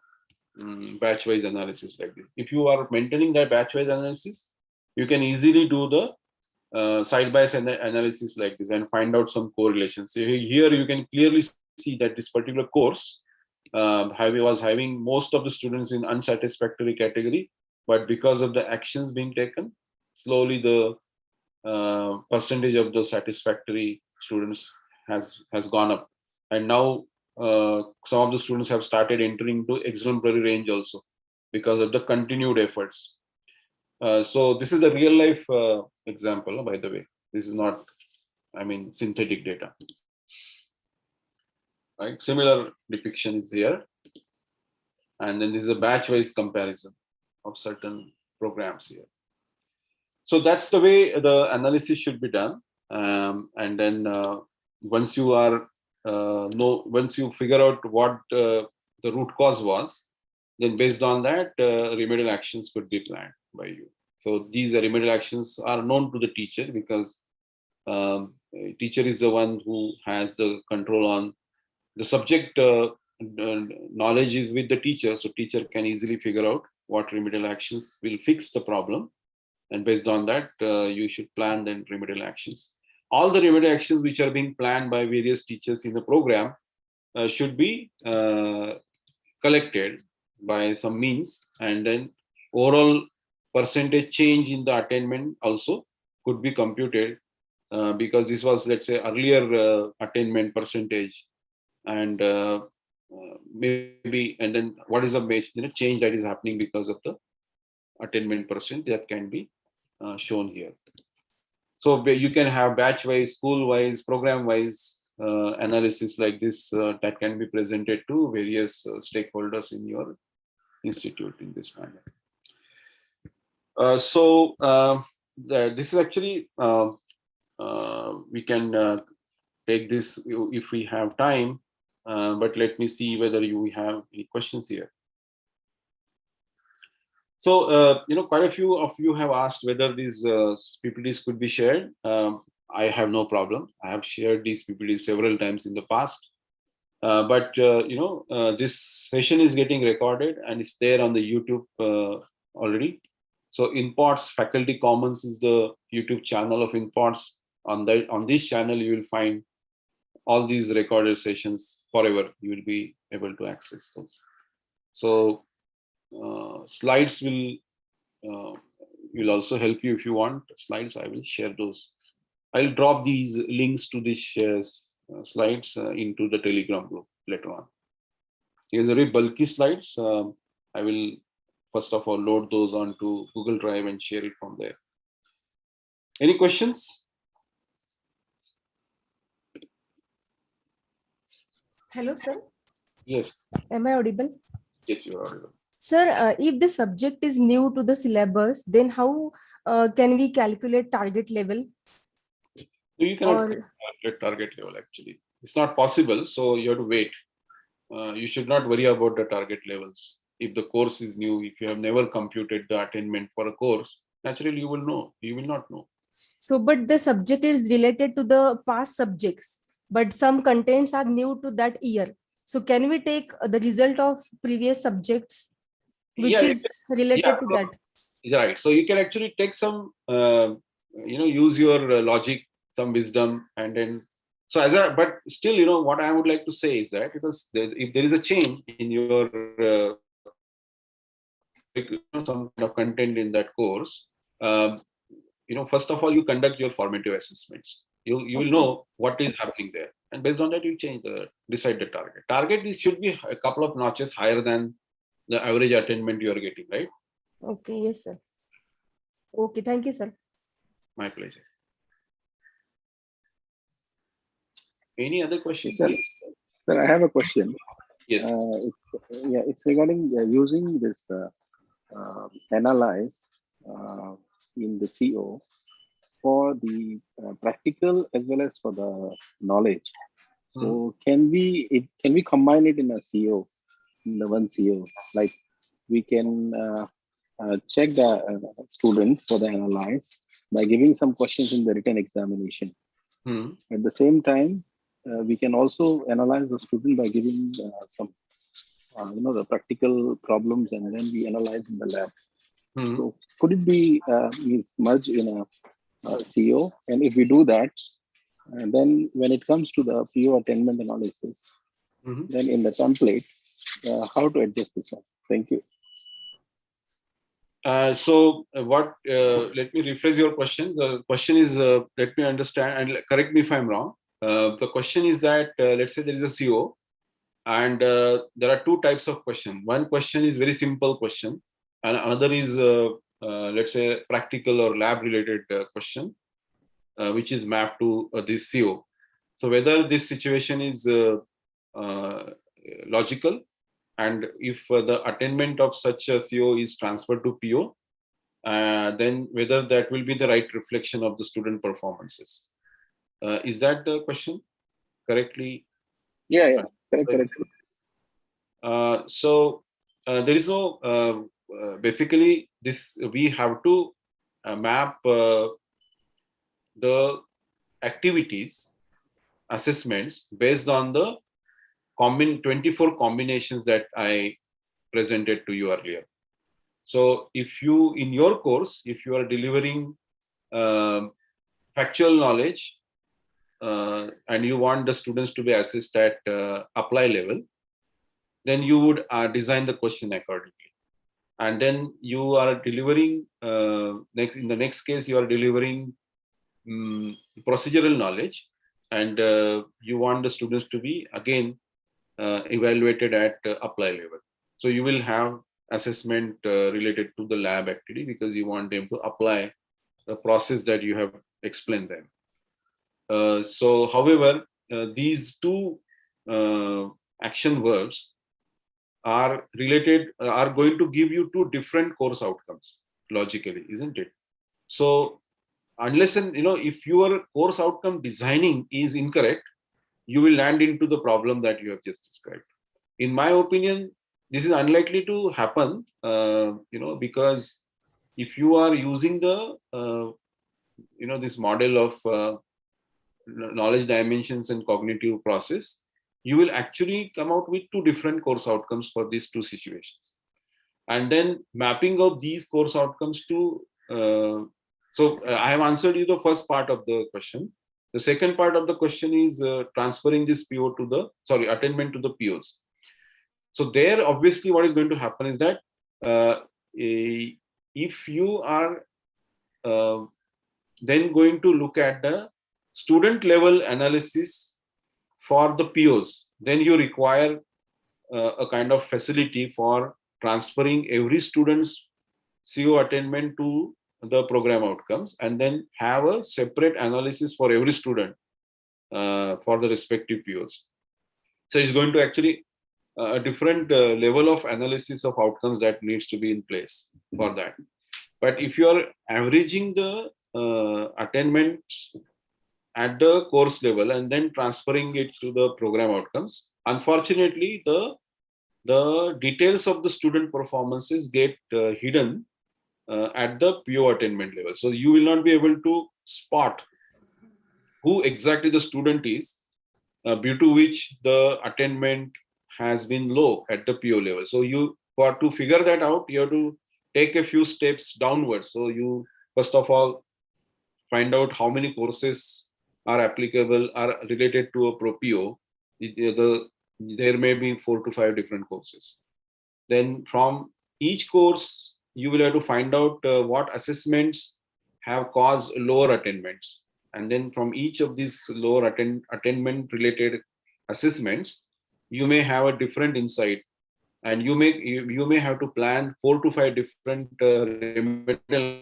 batch-wise analysis like this. If you are maintaining that batch-wise analysis, you can easily do the side-by-side analysis like this and find out some correlations. So here you can clearly see that this particular course was having most of the students in unsatisfactory category, but because of the actions being taken, slowly the percentage of the satisfactory students has gone up. And now some of the students have started entering into exemplary range also because of the continued efforts. So this is a real life example, by the way. This is not, I mean, synthetic data. Right? Similar depiction is here. And then this is a batch-wise comparison of certain programs here. So that's the way the analysis should be done. And then once you are once you figure out what the root cause was, then based on that, remedial actions could be planned by you. So these remedial actions are known to the teacher because teacher is the one who has the control on the subject. Knowledge is with the teacher, so teacher can easily figure out what remedial actions will fix the problem, and based on that, you should plan then remedial actions. All the remedial actions which are being planned by various teachers in the program should be collected by some means, and then overall percentage change in the attainment also could be computed because this was, let's say, earlier attainment percentage, and maybe, and then what is the change that is happening because of the attainment percent that can be shown here. So you can have batch-wise, school-wise, program-wise analysis like this that can be presented to various stakeholders in your institute in this manner. This is actually, we can take this if we have time, but let me see whether you have any questions here. So, quite a few of you have asked whether these PPTs could be shared. I have no problem. I have shared these PPTs several times in the past. This session is getting recorded and it's there on the YouTube already. So InPods Faculty Commons is the YouTube channel of InPods. On this channel, you will find all these recorded sessions forever. You will be able to access those. So slides will also help you if you want slides. I will share those. I'll drop these links to these slides into the Telegram group later on. These are very bulky slides. I will first of all load those onto Google Drive and share it from there. Any questions? Hello, sir. Yes. Am I audible? Yes, you are audible. Sir, if the subject is new to the syllabus, then how can we calculate target level? So you cannot Or- calculate target level actually. It's not possible. So you have to wait. You should not worry about the target levels. If the course is new, if you have never computed the attainment for a course, naturally you will know. You will not know. So, but the subject is related to the past subjects, but some contents are new to that year. So can we take the result of previous subjects, which Yeah, is related to that? Right. So you can actually take some, use your logic, some wisdom, and then. So but still, what I would like to say is that because if there is a change in your some kind of content in that course, first of all, you conduct your formative assessments. You will know what is happening there, and based on that, you decide the target. Target should be a couple of notches higher than the average attainment you are getting, right? Okay, yes, sir. Okay, thank you, sir. My pleasure. Any other questions? Sir, I have a question. Yes. It's regarding using this analyze in the CO for the practical as well as for the knowledge. So can we combine it in a CO, in the one CO? Like we can check the student for the analyze by giving some questions in the written examination. At the same time, we can also analyze the student by giving some, the practical problems, and then we analyze in the lab. So could it be merged in a CO? And if we do that, then when it comes to the PO attainment analysis, then in the template, how to adjust this one? Thank you. Let me rephrase your question. The question is, let me understand and correct me if I'm wrong. The question is that, let's say there is a CO and there are two types of question. One question is very simple question and another is, let's say, practical or lab related question, which is mapped to this CO. So whether this situation is logical, and if the attainment of such a CO is transferred to PO, then whether that will be the right reflection of the student performances. Is that the question correctly? Yeah, correct. There is no, basically this, we have to map the activities, assessments based on the 24 combinations that I presented to you earlier. So if you, in your course, if you are delivering factual knowledge and you want the students to be assessed at apply level, then you would design the question accordingly. And then you are delivering, in the next case, you are delivering procedural knowledge, and you want the students to be, again, evaluated at apply level. So you will have assessment related to the lab activity because you want them to apply the process that you have explained them. However, these two action verbs are related, are going to give you two different course outcomes logically, isn't it? So unless and, if your course outcome designing is incorrect, you will land into the problem that you have just described. In my opinion, this is unlikely to happen, because if you are using the, this model of knowledge dimensions and cognitive process, you will actually come out with two different course outcomes for these two situations. And then mapping of these course outcomes to, I have answered you the first part of the question. The second part of the question is transferring this PO to the, attainment to the POs. So there, obviously, what is going to happen is that if you are then going to look at the student level analysis for the POs, then you require a kind of facility for transferring every student's CO attainment to the program outcomes, and then have a separate analysis for every student for the respective POs. So it's going to actually a different level of analysis of outcomes that needs to be in place for that. But if you are averaging the attainment at the course level and then transferring it to the program outcomes, unfortunately, the details of the student performances get hidden at the PO attainment level. So you will not be able to spot who exactly the student is due to which the attainment has been low at the PO level. So for to figure that out, you have to take a few steps downwards. So you first of all find out how many courses are applicable, are related to a PO. There may be 4 to 5 different courses. Then from each course, you will have to find out what assessments have caused lower attainments. And then from each of these lower attainment related assessments, you may have a different insight, and you may have to plan 4 to 5 different remedial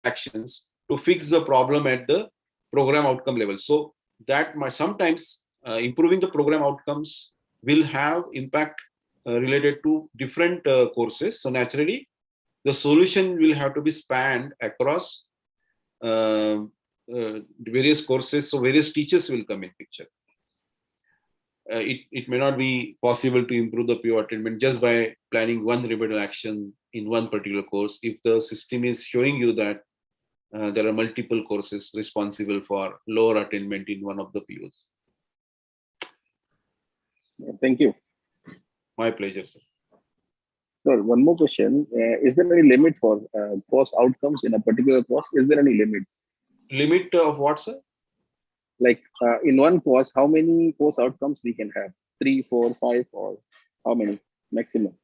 actions to fix the problem at the program outcome level. So that sometimes improving the program outcomes will have impact related to different courses. So naturally, the solution will have to be spanned across various courses. So various teachers will come in picture. It may not be possible to improve the PO attainment just by planning one remedial action in one particular course if the system is showing you that there are multiple courses responsible for lower attainment in one of the POs. Thank you. My pleasure, sir. Sir, one more question. Is there any limit for course outcomes in a particular course? Is there any limit? Limit of what, sir? Like in one course, how many course outcomes we can have? 3, 4, 5, or how many maximum?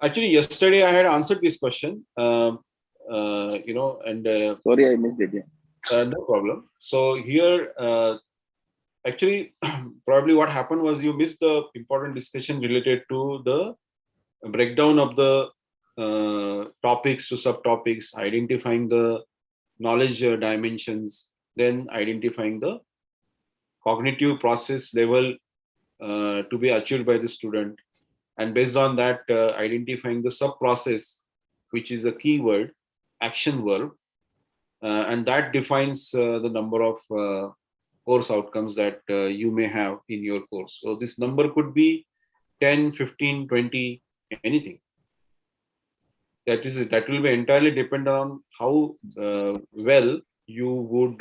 Actually, yesterday I had answered this question. And Sorry, I missed it. Yeah. No problem. So here, actually, probably what happened was you missed the important discussion related to the breakdown of the topics to subtopics, identifying the knowledge dimensions, then identifying the cognitive process level to be achieved by the student. And based on that, identifying the sub-process, which is a keyword, action verb. And that defines the number of course outcomes that you may have in your course. So this number could be 10, 15, 20, anything. That will be entirely dependent on how well you would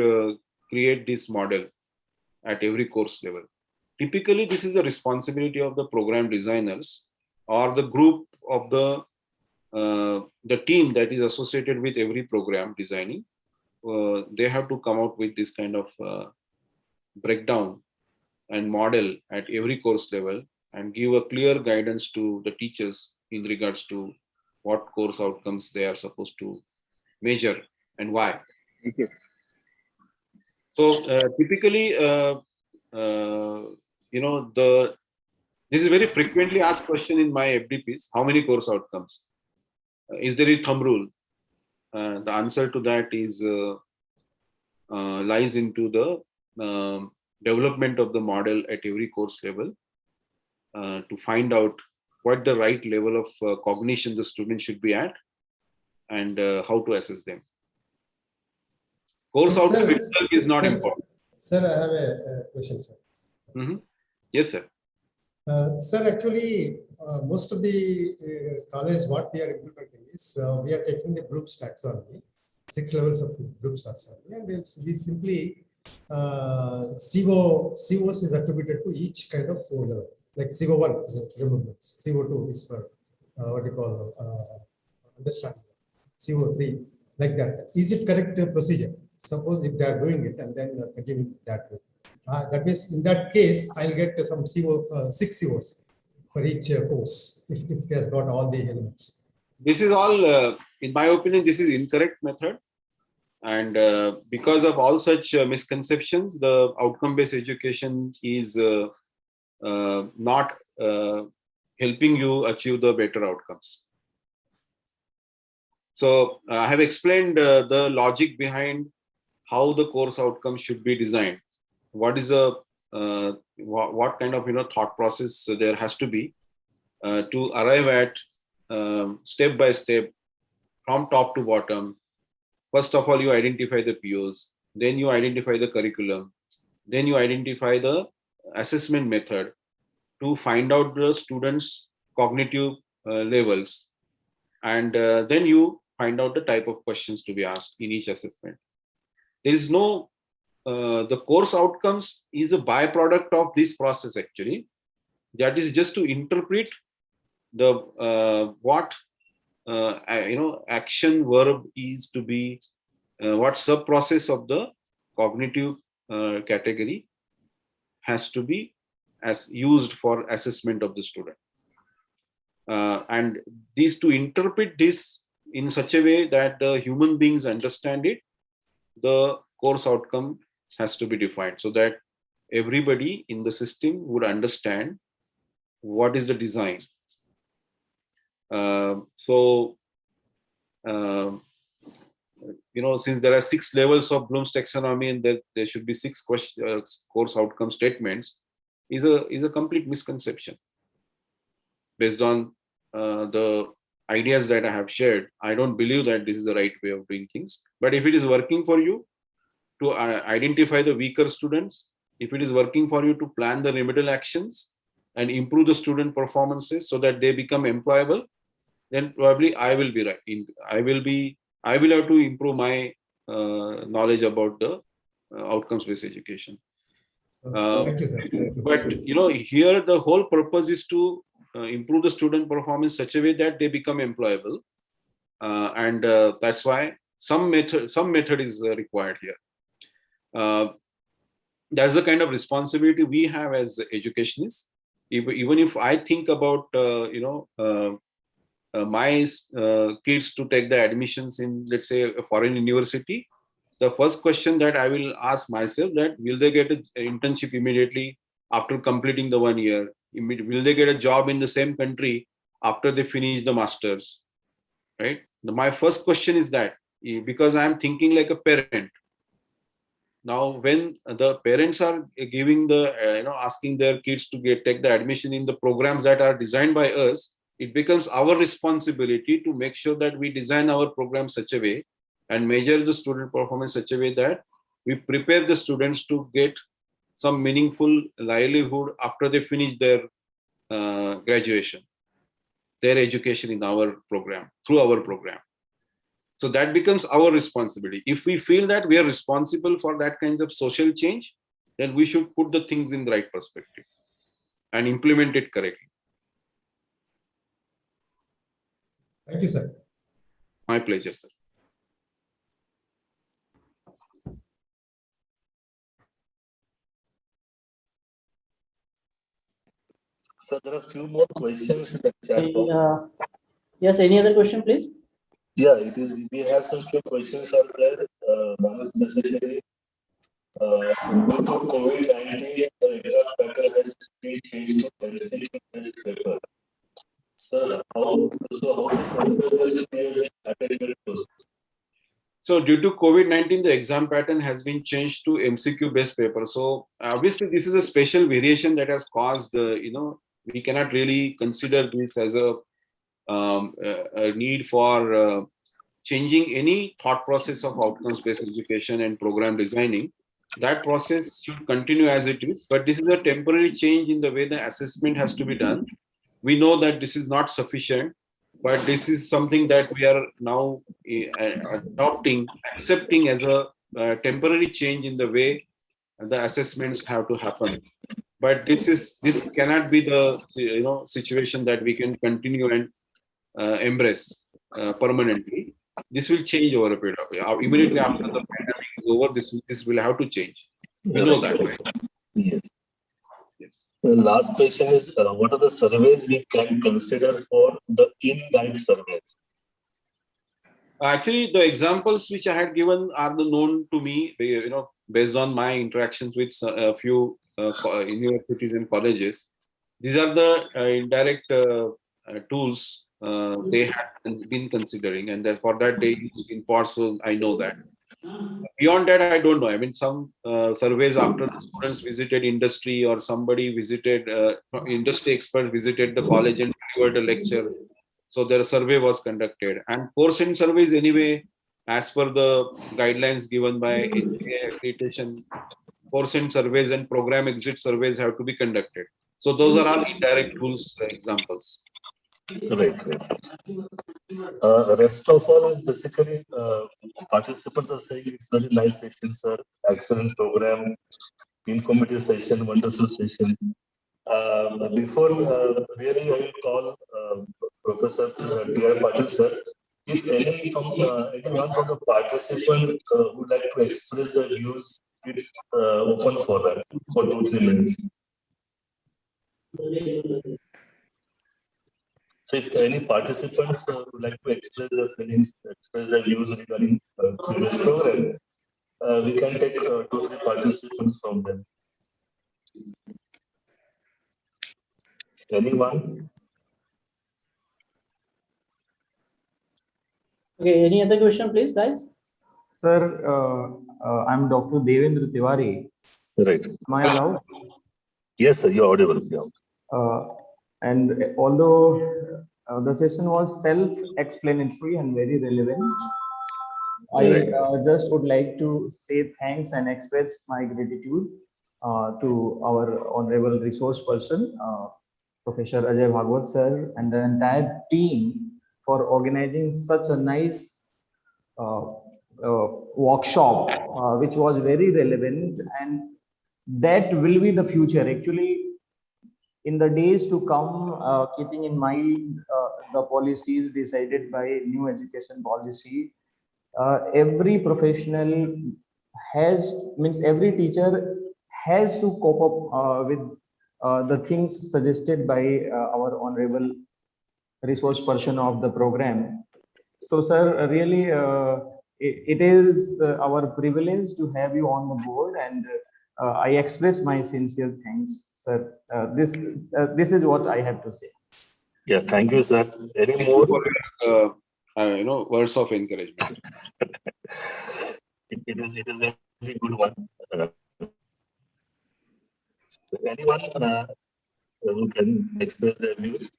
create this model at every course level. Typically, this is the responsibility of the program designers or the group of the team that is associated with every program designing. They have to come out with this kind of breakdown and model at every course level and give a clear guidance to the teachers in regards to what course outcomes they are supposed to measure and why. Thank you. So typically, this is a very frequently asked question in my FDPs. How many course outcomes? Is there a thumb rule? The answer to that is lies into the development of the model at every course level to find out what the right level of cognition the student should be at and how to assess them. Course outcome itself is not important. Sir, I have a question, sir. Mm-hmm. Yes, sir. Sir, actually, most of the college, what we are implementing is we are taking the group taxonomy, 6 levels of group taxonomy, and we simply COs is attributed to each kind of flow level. Like CO1 is remembrance, CO2 is for what you call understanding, CO3 like that. Is it correct procedure? Suppose if they are doing it and then continue that way. That means in that case, I'll get some six COs for each course if it has got all the elements. This is all, in my opinion, this is incorrect method. And because of all such misconceptions, the outcome-based education is not helping you achieve the better outcomes. So I have explained the logic behind how the course outcomes should be designed. What is what kind of thought process there has to be to arrive at step by step from top to bottom. First of all, you identify the POs, then you identify the curriculum, then you identify the assessment method to find out the students' cognitive levels, and then you find out the type of questions to be asked in each assessment. There is no, the course outcomes is a byproduct of this process actually. That is just to interpret the what action verb is to be, what sub process of the cognitive category has to be as used for assessment of the student, and these to interpret this in such a way that the human beings understand it. The course outcome has to be defined so that everybody in the system would understand what is the design. Since there are 6 levels of Bloom's taxonomy and there should be 6 course outcome statements, is a complete misconception based on the ideas that I have shared. I don't believe that this is the right way of doing things. But if it is working for you to identify the weaker students, if it is working for you to plan the remedial actions and improve the student performances so that they become employable, then probably I will be right. I will have to improve my knowledge about the outcomes-based education. Thank you, sir. Thank you. But here the whole purpose is to improve the student performance such a way that they become employable, and that's why some method is required here. That's the kind of responsibility we have as educationists. Even if I think about my kids to take the admissions in, let's say, a foreign university, the first question that I will ask myself, that will they get an internship immediately after completing the 1 year? Will they get a job in the same country after they finish the masters? Right? My first question is that, because I am thinking like a parent. Now, when the parents are giving the, asking their kids to take the admission in the programs that are designed by us, it becomes our responsibility to make sure that we design our program such a way and measure the student performance such a way that we prepare the students to get some meaningful livelihood after they finish their graduation, their education in our program, through our program. So that becomes our responsibility. If we feel that we are responsible for that kind of social change, then we should put the things in the right perspective and implement it correctly. Thank you, sir. My pleasure, sir. So there are a few more questions in the chat box. Yes, any other question, please? Yeah, it is. We have some few questions out there. One is necessary. Due to COVID-19, the exam pattern has been changed to MCQ-based paper. Sir, how to compare this to the attainment process? So due to COVID-19, the exam pattern has been changed to MCQ-based paper. So obviously, this is a special variation that has caused, we cannot really consider this as a need for changing any thought process of outcomes-based education and program designing. That process should continue as it is, but this is a temporary change in the way the assessment has to be done. We know that this is not sufficient, but this is something that we are now accepting as a temporary change in the way the assessments have to happen. But this cannot be the situation that we can continue and embrace permanently. This will change over a period of immediately after the pandemic is over. This will have to change. We know that, right? Yes. Yes. The last question is, what are the surveys we can consider for the in-guide surveys? Actually, the examples which I had given are the known to me, based on my interactions with a few universities and colleges. These are the indirect tools they have been considering, and for that they used in parts. So I know that. Beyond that, I don't know. I mean, some surveys after the students visited industry or somebody visited, industry expert visited the college and delivered a lecture. So their survey was conducted. And course end surveys anyway, as per the guidelines given by HCA accreditation, course end surveys and program exit surveys have to be conducted. So those are all indirect tools examples. Right. Rest of all is basically participants are saying it's very nice session, sir. Excellent program, informative session, wonderful session. Before really I will call Professor T.R. Patil, sir. If anyone from the participant would like to express their views, it's open for that for 2-3 minutes. So if any participants would like to express their feelings, express their views regarding this program, we can take 2-3 participants from them. Anyone? Okay, any other question, please, guys? Sir, I'm Dr. Devendra Tiwari. Right. Am I allowed? Yes, sir, you're audible. Yeah. And although the session was self-explanatory and very relevant, I just would like to say thanks and express my gratitude to our honorable resource person, Professor Ajay Bhagwat sir, and the entire team for organizing such a nice workshop, which was very relevant, and that will be the future. Actually, in the days to come, keeping in mind the policies decided by new education policy, every professional every teacher has to cope up with the things suggested by our honorable resource person of the program. So, sir, really, it is our privilege to have you on the board, and I express my sincere thanks, sir. This is what I have to say. Yeah, thank you, sir. Any more? Words of encouragement. It is a very good one. Anyone who can express their views?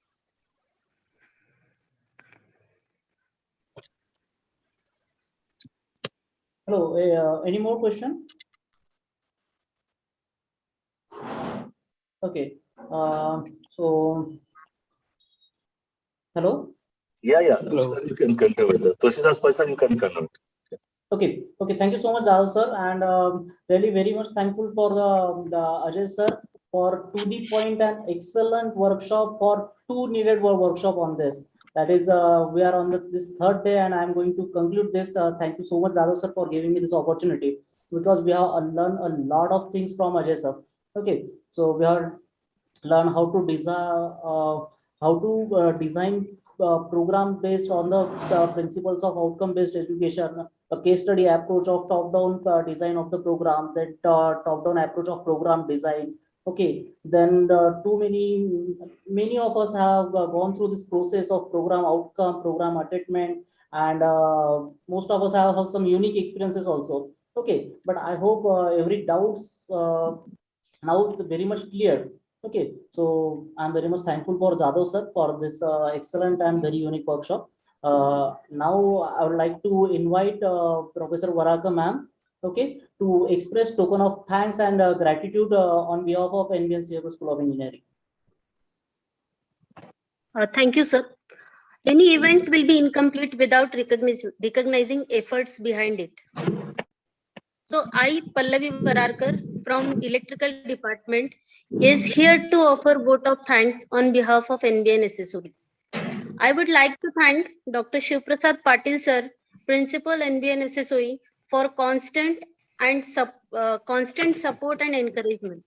Hello, any more question? Okay, so, hello? Yeah. Sir, you can continue with the Tushita's person, you can continue. Okay, thank you so much, Jal sir, and really very much thankful for the Ajay sir for to the point and excellent workshop, for two needed workshop on this. That is, we are on this third day, and I am going to conclude this. Thank you so much, Jal sir, for giving me this opportunity, because we have learned a lot of things from Ajay sir. Okay, so we have learned how to design program based on the principles of outcome-based education, a case study approach of top-down design of the program, that top-down approach of program design. Okay, then many of us have gone through this process of program outcome, program attainment, and most of us have some unique experiences also. Okay, but I hope every doubts now very much clear. Okay, so I'm very much thankful for Jadhav sir for this excellent and very unique workshop. Now I would like to invite Professor Varaka ma'am, okay, to express token of thanks and gratitude on behalf of NBN School of Engineering. Thank you, sir. Any event will be incomplete without recognizing efforts behind it. So I, Pallavi Vararkar from Electrical Department, is here to offer vote of thanks on behalf of NBN SSOD. I would like to thank Dr. Shivprasad Patil sir, Principal NBN SSOE, for constant support and encouragement.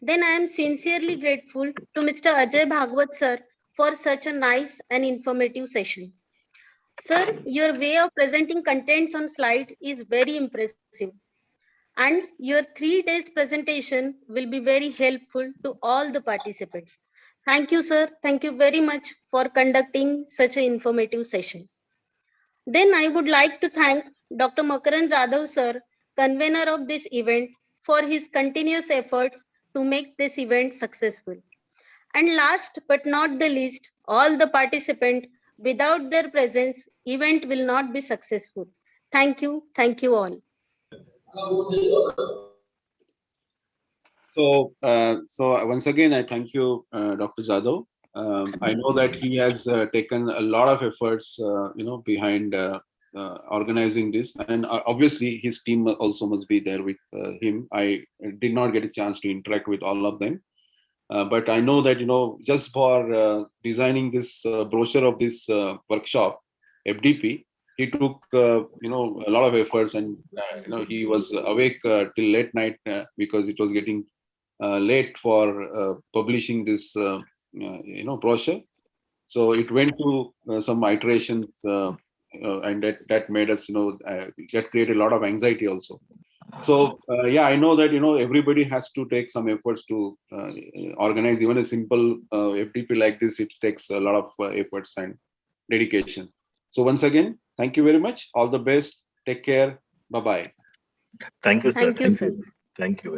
Then I am sincerely grateful to Mr. Ajay Bhagwat sir for such a nice and informative session. Sir, your way of presenting contents on slide is very impressive. And your 3 days presentation will be very helpful to all the participants. Thank you, sir. Thank you very much for conducting such an informative session. Then I would like to thank Dr. Makaran Jadhav, sir, convener of this event, for his continuous efforts to make this event successful. And last but not the least, all the participants, without their presence, event will not be successful. Thank you all. So once again, I thank you, Dr. Jadhav. I know that he has taken a lot of efforts, behind organizing this, and obviously his team also must be there with him. I did not get a chance to interact with all of them, but I know that just for designing this brochure of this workshop, FDP, he took a lot of efforts, and he was awake till late night because it was getting late for publishing this brochure. So it went to some iterations, and that made us that created a lot of anxiety also. So yeah, I know that everybody has to take some efforts to organize even a simple FDP like this. It takes a lot of efforts and dedication. So once again, thank you very much. All the best. Take care. Bye bye. Thank you, sir. Thank you, sir. Thank you.